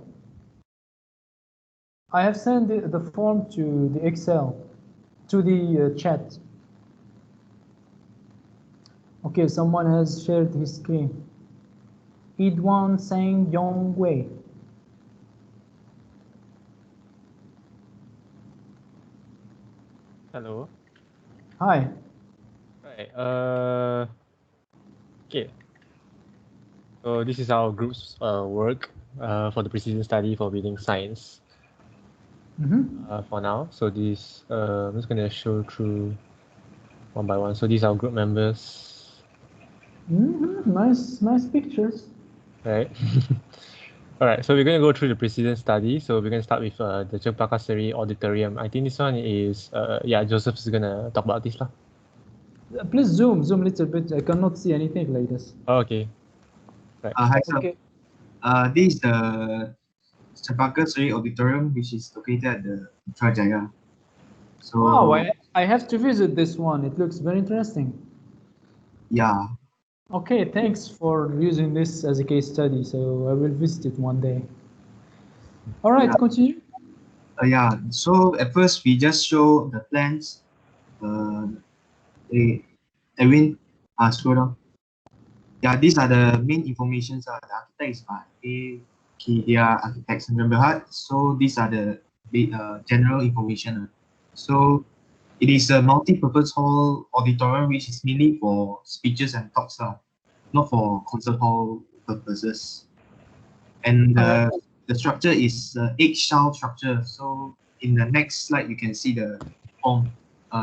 I have sent the form to the Excel, to the chat. Okay, someone has shared his screen. Idwan Sang Yong Wei. Hello. Hi. Right. Okay. So this is our group's work for the precision study for building science. For now, so this I'm just gonna show through one by one. So these are group members. Nice pictures. Right. All right, so we're going to go through the precision study. So we're going to start with the Cempaka Seri Auditorium. I think this one is, Joseph is going to talk about this. Please zoom a little bit. I cannot see anything like this. Oh, okay. Right. Hi, sir. Okay. This is the Cempaka Seri Auditorium, which is located at the Putrajaya. So, wow, I have to visit this one. It looks very interesting. Yeah. Okay, thanks for using this as a case study. So I will visit it one day. All right, continue. Yeah, so at first we just show the plans. Edwin, scroll down. Yeah, these are the main information. The architects are they are architects and Berhad. So these are the general information. So It is a multi-purpose hall auditorium which is mainly for speeches and talks, not for concert hall purposes. And the structure is egg-shell structure. So in the next slide, you can see the form.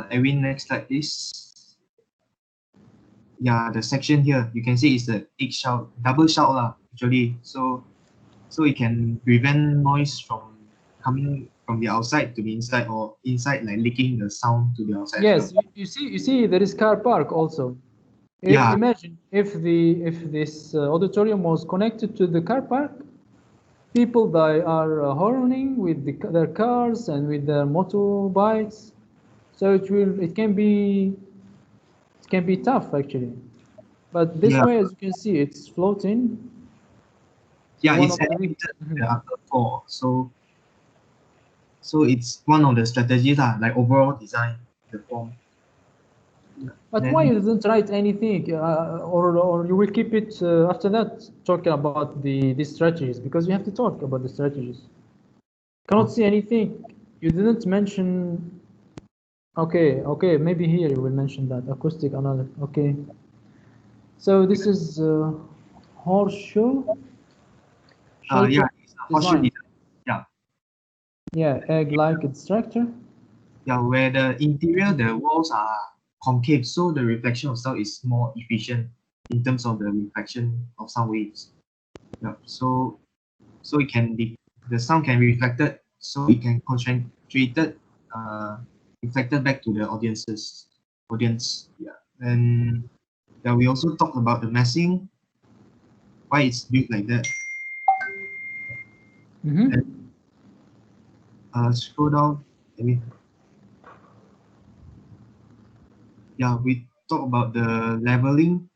Edwin, next slide, please. Yeah, the section here, you can see it's the egg-shell, double shell actually. So it can prevent noise from coming from the outside to the inside, or inside like leaking the sound to the outside. Yes, you see there is car park also. Yeah. Imagine if this auditorium was connected to the car park, people that are horning with their cars and with their motorbikes, so it can be tough actually. But this way, as you can see, it's floating. Yeah, it's elevated to the upper floor. So it's one of the strategies, like overall design the form. But why you didn't write anything, or you will keep it after that talking about the strategies, because you have to talk about the strategies. Cannot see anything. You didn't mention. Okay, maybe here you will mention that acoustic analysis. Okay. So this is horseshoe. Yeah, it's a horseshoe design. Yeah. Yeah, egg-like structure. Yeah, where the interior, the walls are concave, so the reflection of sound is more efficient in terms of the reflection of sound waves. Yeah, so it can be, the sound can be reflected, so it can concentrated, reflected back to the audience. Yeah, and yeah, we also talked about the massing, why it's built like that. And, scroll down. Yeah, we talk about the leveling,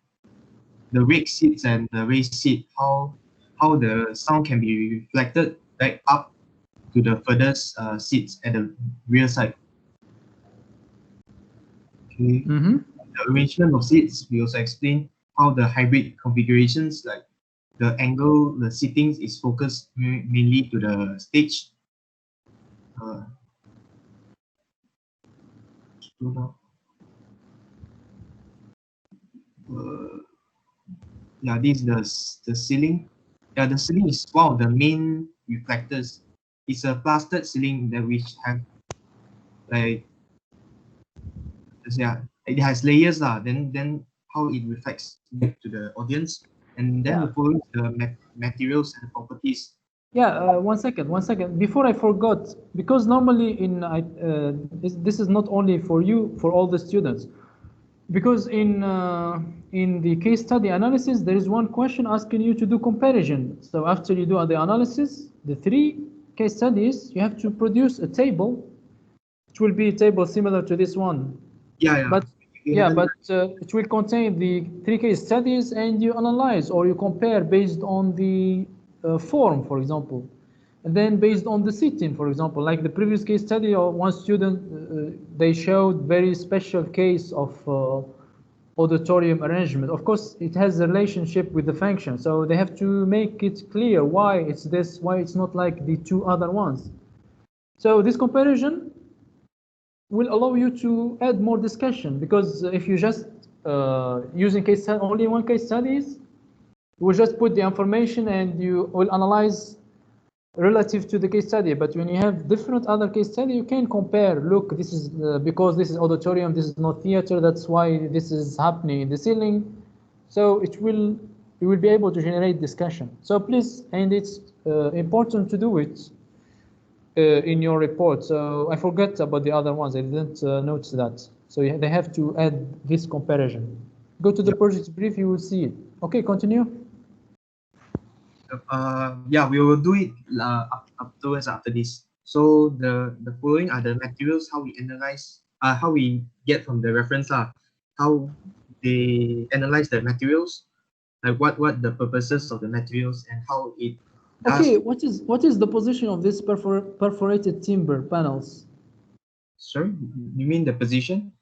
the rake seats and the raised seat, how the sound can be reflected back up to the furthest seats at the rear side. Okay. The arrangement of seats, we also explain how the hybrid configurations, like the angle, the seating is focused mainly to the stage. Yeah, this is the ceiling. Yeah, the ceiling is one of the main reflectors. It's a plastered ceiling that we have, like, yeah, it has layers then how it reflects back to the audience, and then the following the materials and properties. Yeah, one second. Before I forgot, because normally this is not only for you, for all the students, because in the case study analysis, there is one question asking you to do comparison. So after you do the analysis, the 3 case studies, you have to produce a table. It will be a table similar to this one. But it will contain the 3 case studies, and you analyze or you compare based on the form, for example, and then based on the seating, for example, like the previous case study of one student, they showed very special case of auditorium arrangement. Of course, it has a relationship with the function, so they have to make it clear why it's this, why it's not like the 2 other ones. So this comparison will allow you to add more discussion, because if you just using only one case studies, you will just put the information and you will analyze relative to the case study. But when you have different other case study, you can compare. Look, this is because this is auditorium, this is not theater, that's why this is happening in the ceiling. So you will be able to generate discussion. So please, and it's important to do it in your report. So I forgot about the other ones. I didn't notice that. So they have to add this comparison. Go to the project brief, you will see it. Okay, continue. Yeah, we will do it afterwards after this. So the following are the materials, how we analyze, how we get from the reference, how they analyze the materials, like what the purposes of the materials and how it does. Okay, what is the position of this perforated timber panels? Sorry, you mean the position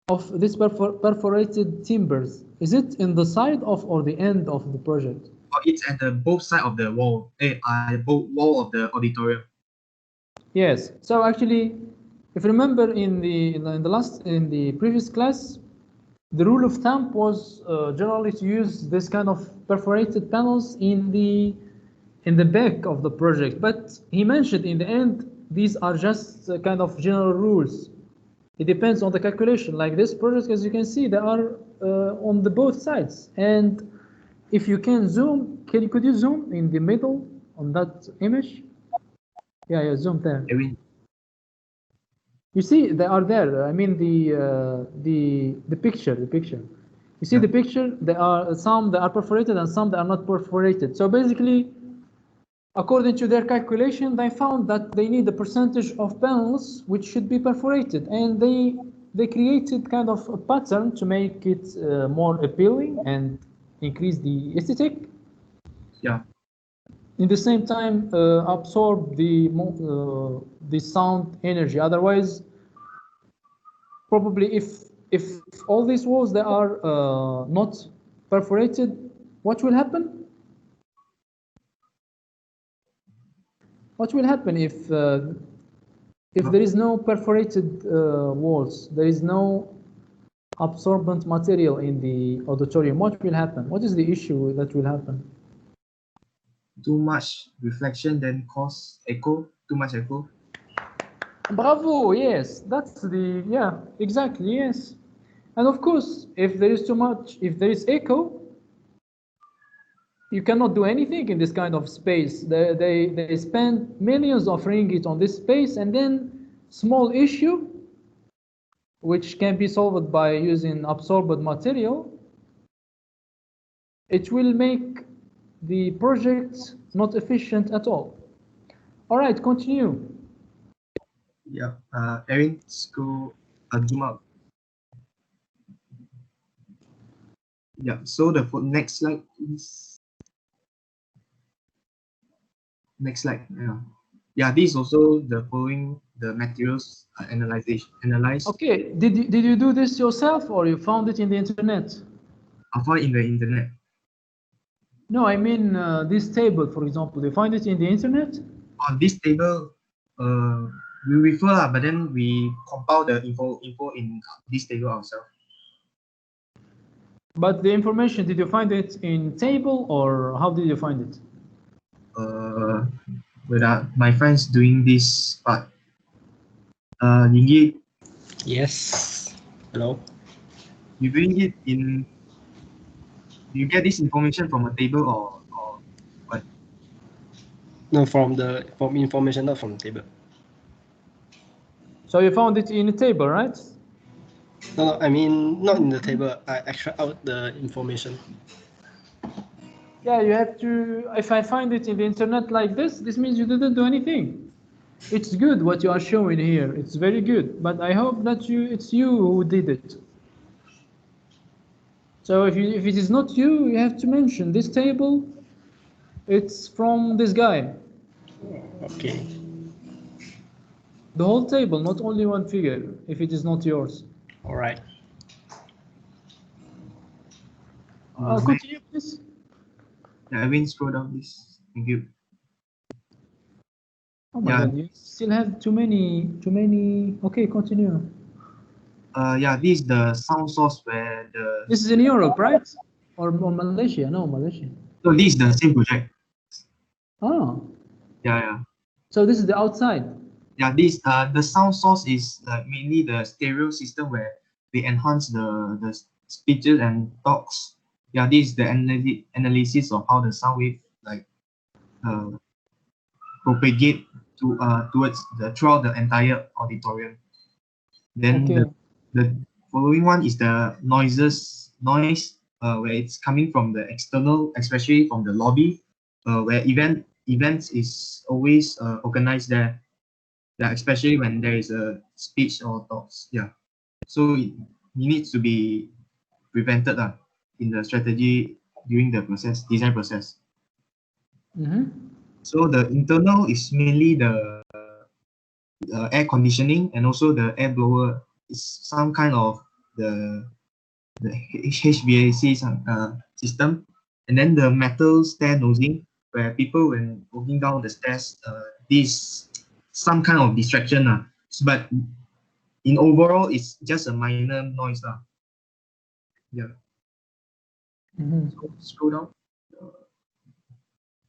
of this perforated timbers? Is it in the side of or the end of the project? It's at the both side of the wall, both wall of the auditorium. Yes. So actually, if you remember in the previous class, the rule of thumb was generally to use this kind of perforated panels in the back of the project. But he mentioned in the end, these are just kind of general rules. It depends on the calculation. Like this project, as you can see, they are on the both sides. And if you can zoom, could you zoom in the middle on that image? Yeah, zoom there. You see, they are there. I mean the picture. You see the picture. There are some that are perforated and some that are not perforated. So basically, according to their calculation, they found that they need a percentage of panels which should be perforated, and they created kind of a pattern to make it more appealing and increase the aesthetic. Yeah. In the same time, absorb the sound energy. Otherwise, probably if all these walls that are not perforated, what will happen? What will happen if there is no perforated walls? There is no absorbent material in the auditorium. What will happen? What is the issue that will happen? Too much reflection then cause echo. Too much echo. Bravo, yes, that's the, yeah, exactly, yes. And of course, if there is too much, if there is echo, you cannot do anything in this kind of space. They spend millions of ringgit on this space, and then small issue, which can be solved by using absorbent material, it will make the project not efficient at all. All right, continue. Yeah, Erin, go zoom out. Yeah, so the next slide, please. Next slide. Yeah, this is also the following the materials analyzed. Okay, did you do this yourself or you found it in the internet? I found it in the internet. No, I mean this table, for example. Do you find it in the internet? On this table, we refer, but then we compile the info in this table ourselves. But the information, did you find it in table or how did you find it? Without my friends doing this part. Yingyi. Yes. Hello. You doing it in? You get this information from a table or what? No, from information, not from the table. So you found it in a table, right? No, I mean not in the table. I extract out the information. Yeah, you have to. If I find it in the internet like this means you didn't do anything. It's good what you are showing here. It's very good, but I hope that it's you who did it. So if it is not you, you have to mention this table. It's from this guy. Okay. The whole table, not only one figure, if it is not yours. All right. Continue, please. Yeah, I will scroll down, please. Thank you. Oh my God, you still have too many. Okay, continue. Yeah, this is the sound source where the. This is in Europe, right? Or Malaysia? No, Malaysia. So this is the same project. Oh. Yeah. So this is the outside. Yeah, this the sound source is mainly the stereo system where we enhance the speeches and talks. Yeah, this is the analysis of how the sound wave propagate towards throughout the entire auditorium. Then the following one is the noise where it's coming from the external, especially from the lobby, where events is always organized there. Yeah, especially when there is a speech or talks. Yeah, so it needs to be prevented in the strategy during the design process. So the internal is mainly the air conditioning and also the air blower is some kind of the HVAC system, and then the metal stair nosing where people when walking down the stairs, this some kind of distraction. But in overall, it's just a minor noise lah. Yeah. So scroll down.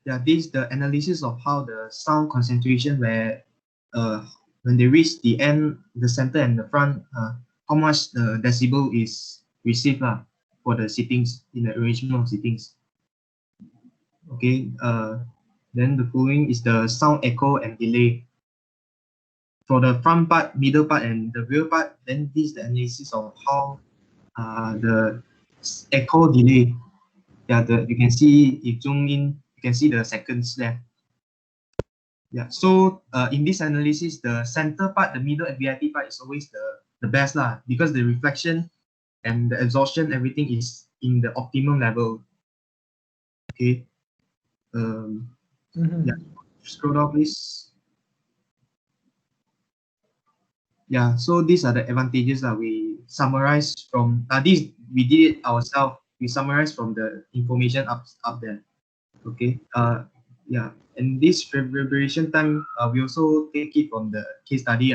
Yeah, this is the analysis of how the sound concentration where when they reach the end, the center and the front, how much the decibel is received for the sittings in the arrangement of sittings. Okay, then the following is the sound echo and delay. For the front part, middle part, and the rear part, then this is the analysis of how the echo delay. Yeah, you can see if zoom in, you can see the seconds there. Yeah, so in this analysis, the center part, the middle and VIP part is always the best lah, because the reflection and the absorption, everything is in the optimum level. Okay. Yeah, scroll down please. Yeah, so these are the advantages that we summarize from this. We did it ourselves. We summarize from the information up there. Okay. Yeah, and this reverberation time, we also take it from the case study.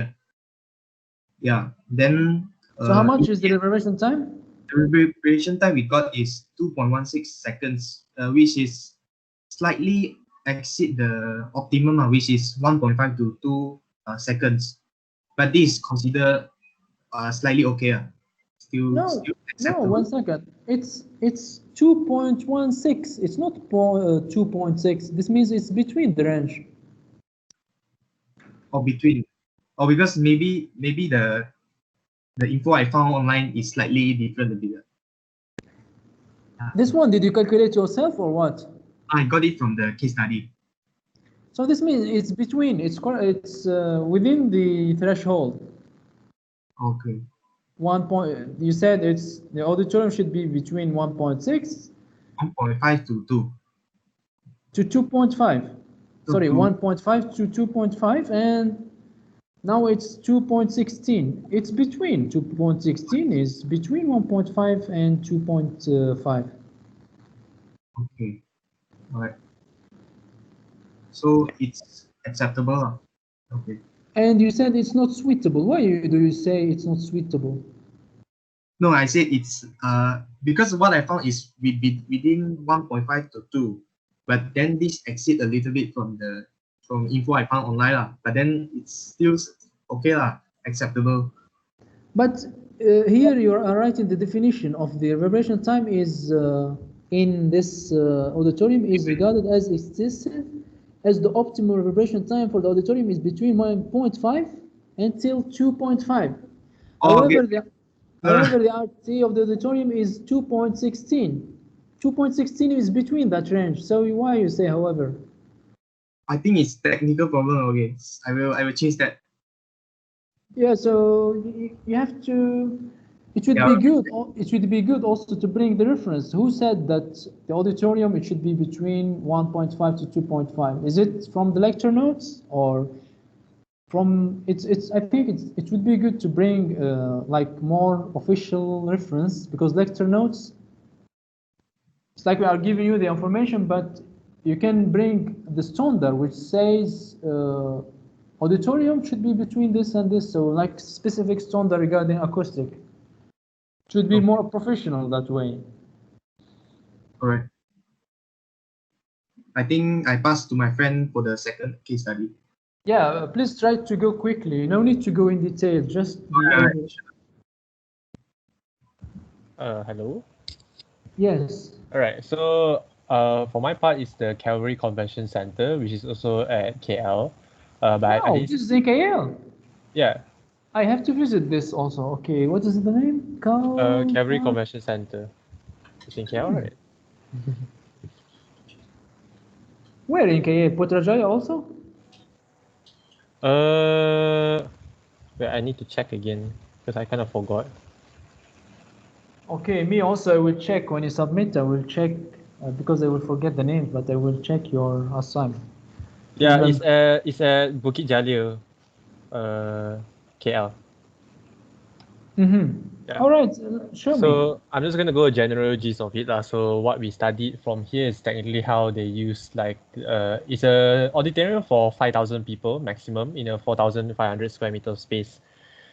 Yeah. Then. So how much is the reverberation time? The reverberation time we got is 2.16 seconds, which is slightly exceed the optimum, which is 1.5 to 2 seconds. But this is considered slightly okay. Still acceptable. No, 1 second. It's 2.16. It's not 2.6. This means it's between the range. Or between, or because maybe the info I found online is slightly different a bit. This one, did you calculate yourself or what? I got it from the case study. So this means it's between. It's within the threshold. Okay. 1 point. You said it's the auditorium should be between 1.6. 1.5 to 2. To 2.5. Sorry, 1.5 to 2.5, and now it's 2.16. It's between 2.16 is between 1.5 and 2.5. Okay. All right. So it's acceptable. Okay. And you said it's not suitable. Why do you say it's not suitable? No, I said it's because what I found is within 1.5 to 2, but then this exceed a little bit from info I found online but then it's still okay acceptable. But here you are writing the definition of the reverberation time is in this auditorium is regarded as excessive, as the optimal reverberation time for the auditorium is between 1.5 until 2.5. However, the RT of the auditorium is 2.16. 2.16 is between that range. So why you say however? I think it's technical problem. Okay, I will change that. Yeah, so you have to. It should be good. It should be good also to bring the reference. Who said that the auditorium it should be between 1.5 to 2.5? Is it from the lecture notes or from? It's. I think it would be good to bring like more official reference, because lecture notes. It's like we are giving you the information, but you can bring the standard which says auditorium should be between this and this. So like specific standard regarding acoustic. Should be more professional that way. Correct. I think I passed to my friend for the second case study. Yeah, please try to go quickly. No need to go in detail. Just hello. Yes. All right. So for my part, it's the Calvary Convention Center, which is also at KL. This is in KL. Yeah. I have to visit this also. Okay, what is the name? Calvary Convention Center. It's in KL, right? Where in KL? Putrajaya also? Wait, I need to check again because I kind of forgot. Okay, me also. I will check when you submit. I will check because I will forget the name, but I will check your assignment. Yeah, it's at Bukit Jalil, KL. Yeah. All right, show me. So I'm just gonna go a general gist of it So what we studied from here is technically how they use it's a auditorium for 5,000 people maximum in a 4,500 square meter space.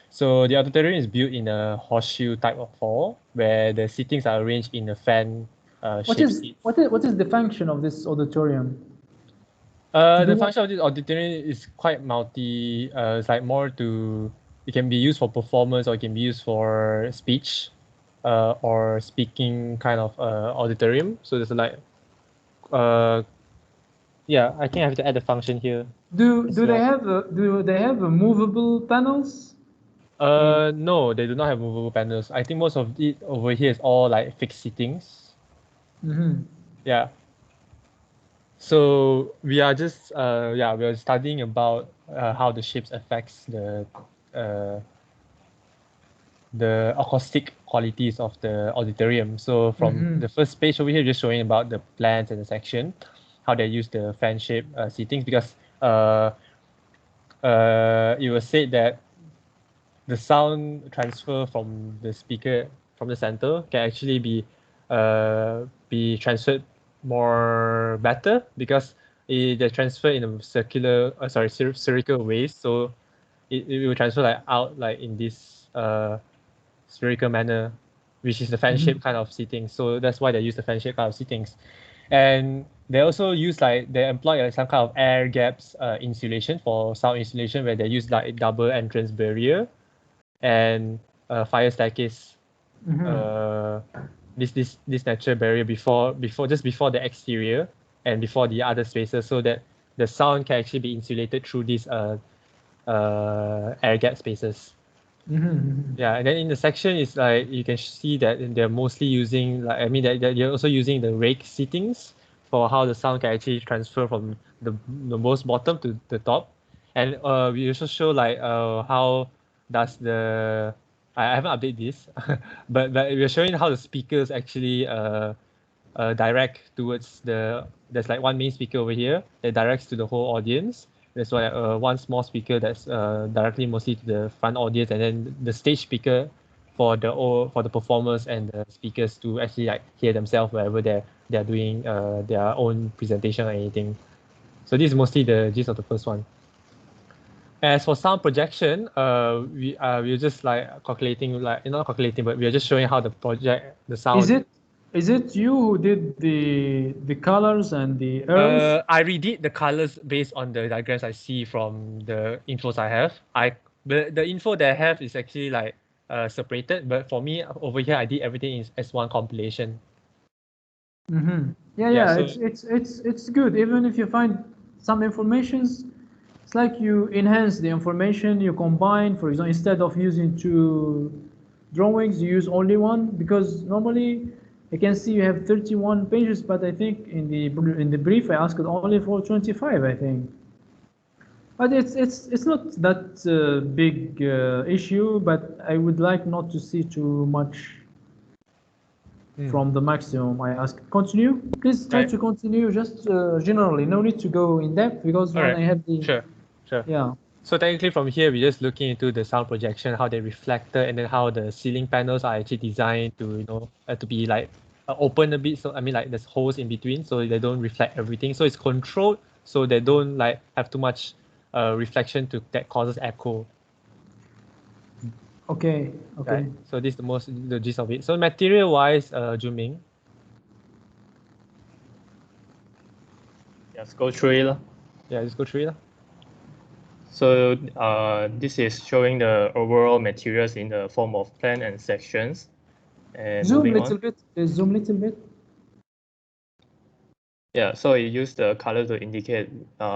So the auditorium is built in a horseshoe type of hall where the seatings are arranged in a fan What shaped is seat. what is the function of this auditorium? The function of this auditorium is quite multi. It's like more to, it can be used for performance or it can be used for speech, or speaking kind of auditorium. So there's like, yeah, I think I have to add a function here. Do they have movable panels? No, they do not have movable panels. I think most of it over here is all like fixed seatings. Mm-hmm. Yeah. So we are just we are studying about how the shapes affects the acoustic qualities of the auditorium. So from the first page over here, just showing about the plans and the section, how they use the fan shape seatings, because it was said that the sound transfer from the speaker from the center can actually be transferred more better because they transfer in a spherical ways. So it will transfer like out like in this spherical manner, which is the fan shape kind of seating. So that's why they use the fan shape kind of seatings. And they also use like, they employ some kind of air gaps insulation for sound insulation, where they use like double entrance barrier and fire staircase. This natural barrier before the exterior and before the other spaces, so that the sound can actually be insulated through these air gap spaces. Yeah, and then in the section is like you can see that they're mostly using like, I mean that they're also using the rake seatings for how the sound can actually transfer from the most bottom to the top. And we also show like how does the, I haven't updated this but we're showing how the speakers actually direct towards there's like one main speaker over here that directs to the whole audience. There's like one small speaker that's directly mostly to the front audience, and then the stage speaker for the performers and the speakers to actually like hear themselves wherever they're doing their own presentation or anything. So this is mostly the gist of the first one. As for sound projection, we're just like calculating, like not calculating, but we're just showing how the sound. Is it you who did the colors and the arrows? I redid the colors based on the diagrams I see from the infos I have. The info that I have is actually like separated, but for me over here I did everything as one compilation. Yeah, so it's good. Even if you find some informations, it's like you enhance the information, you combine. For example, instead of using 2 drawings, you use only one, because normally I can see you have 31 pages, but I think in the brief I asked only for 25, I think. But it's not that big issue, but I would like not to see too much from the maximum I asked. Continue. Please try to continue just generally. No need to go in depth, because when I have the... Sure. Yeah. So technically from here, we're just looking into the sound projection, how they reflected, and then how the ceiling panels are actually designed to, to be like open a bit. So I mean like there's holes in between, so they don't reflect everything. So it's controlled, so they don't like have too much reflection that causes echo. Okay. Right? So this is the gist of it. So material wise, Junming. Just go through it. Yeah, just go through it. So this is showing the overall materials in the form of plan and sections. And zoom a little bit. Yeah, so you use the color to indicate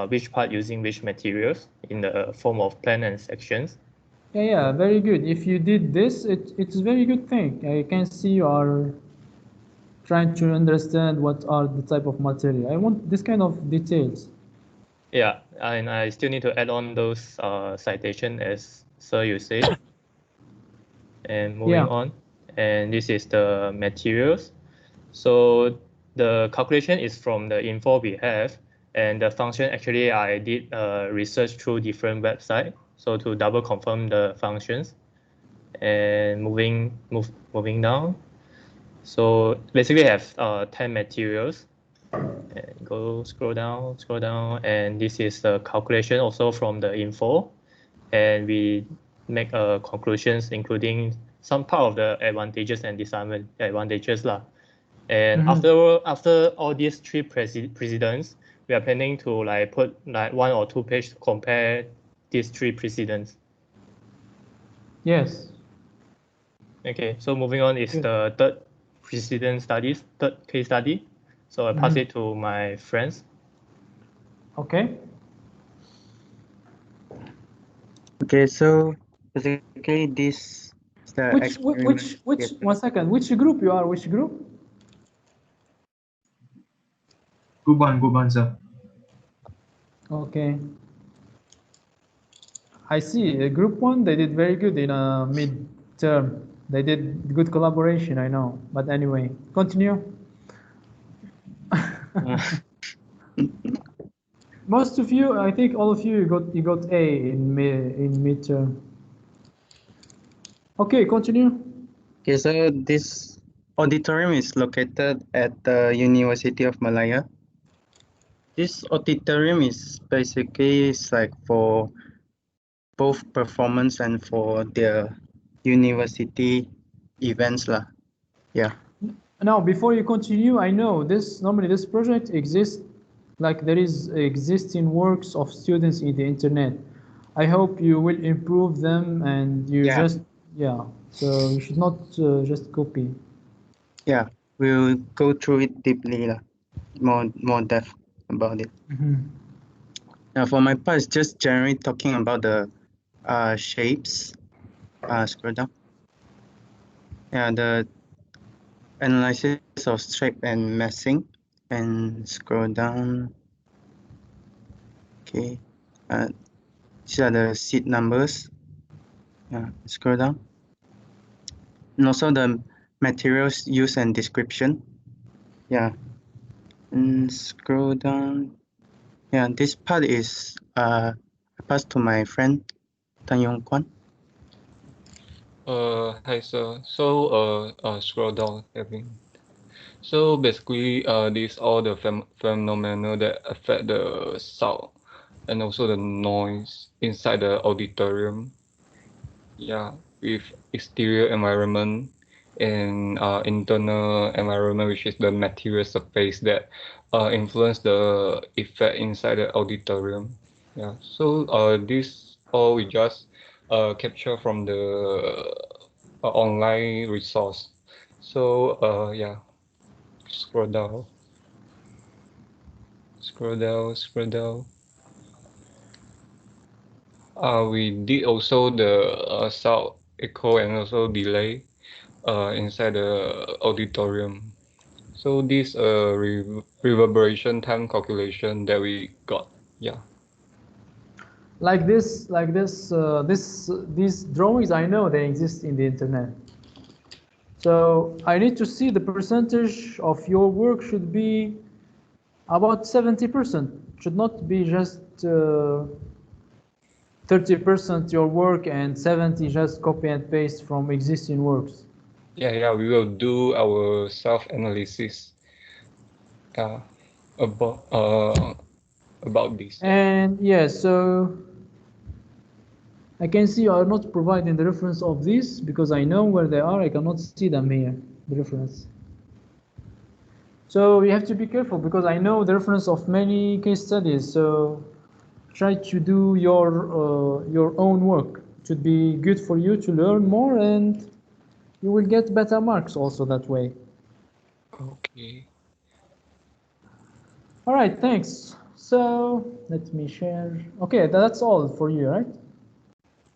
which part using which materials in the form of plan and sections. Yeah, very good. If you did this, it's a very good thing. I can see you are trying to understand what are the type of material. I want this kind of details. Yeah, and I still need to add on those citation as Sir you said. And moving on, and this is the materials. So the calculation is from the info we have, and the function actually I did research through different websites, so to double confirm the functions. And moving down, so basically I have 10 materials. And scroll down, and this is the calculation also from the info, and we make conclusions, including some part of the advantages and disadvantages lah. And after all these three precedents, we are planning to like put like 1 or 2 pages to compare these three precedents. Yes. Okay, so moving on is the third case study. So I pass it to my friends. Okay. Okay, so basically this is the which 1 second, which group you are? Which group? Group one, sir. Okay. I see. Group 1, they did very good in a mid-term. They did good collaboration, I know. But anyway, continue. Most of you, I think all of you got A in midterm. Okay, continue. Okay, so this auditorium is located at the University of Malaya. This auditorium is basically like for both performance and for the university events lah. Yeah. Now, before you continue, I know normally this project exists, like there is existing works of students in the internet. I hope you will improve them and you so you should not just copy. Yeah, we'll go through it deeply lah, more depth about it. Now for my part, it's just generally talking about the shapes. Scroll down. Yeah, the analysis of stripe and massing, and scroll down. Okay, these are the seed numbers. Scroll down. And also the materials used and description. Yeah, and scroll down. Yeah, this part is passed to my friend Tan Yong Kwan. Hi sir. So scroll down everything. So basically these all the phenomena that affect the sound and also the noise inside the auditorium. Yeah, with exterior environment and internal environment, which is the material surface that influence the effect inside the auditorium. Yeah, so this all we just capture from the online resource. So yeah, scroll down. We did also the sound echo and also delay inside the auditorium. So this reverberation time calculation that we got. Yeah. These drawings, I know they exist in the internet. So I need to see the percentage of your work should be about 70%. Should not be just 30% your work and 70 just copy and paste from existing works. Yeah, we will do our self-analysis about this. And so I can see you are not providing the reference of these because I know where they are. I cannot see them here, the reference. So you have to be careful because I know the reference of many case studies. So try to do your own work. It should be good for you to learn more and you will get better marks also that way. Okay. All right, thanks. So let me share. Okay, that's all for you, right?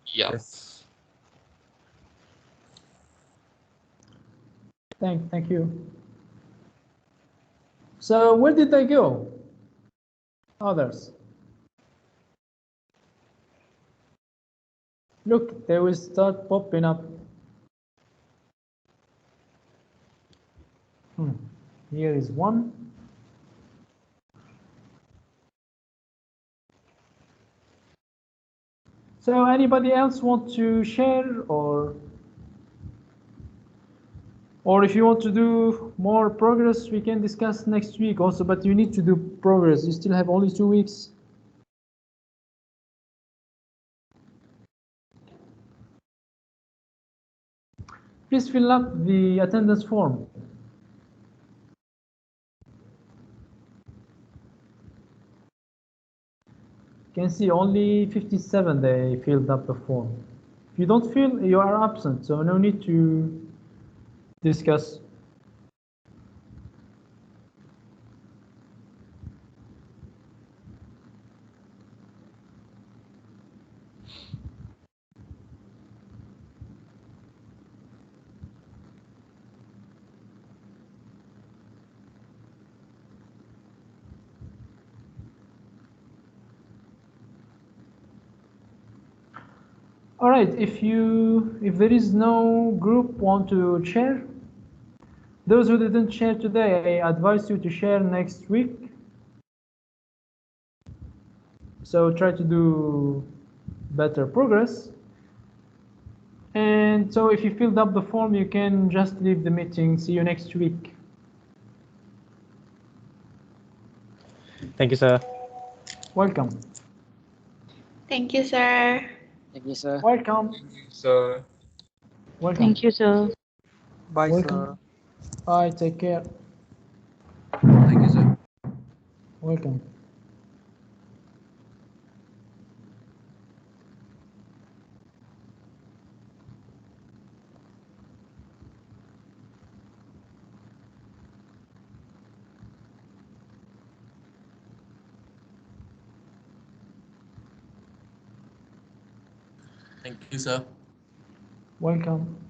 Yes. Thank you. So where did they go? Others. Look, they will start popping up. Here is one. So anybody else want to share or if you want to do more progress, we can discuss next week also, but you need to do progress. You still have only 2 weeks. Please fill up the attendance form. You can see only 57 they filled up the form. If you don't fill, you are absent, so no need to discuss. All right, if there is no group want to share, those who didn't share today, I advise you to share next week. So try to do better progress. And so if you filled up the form, you can just leave the meeting. See you next week. Thank you, sir. Welcome. Thank you, sir. Thank you, sir. Welcome. So, Welcome. Thank you, sir. Bye, Welcome. sir. Bye, take care. Thank you, sir. Welcome. Thank you, sir. Welcome.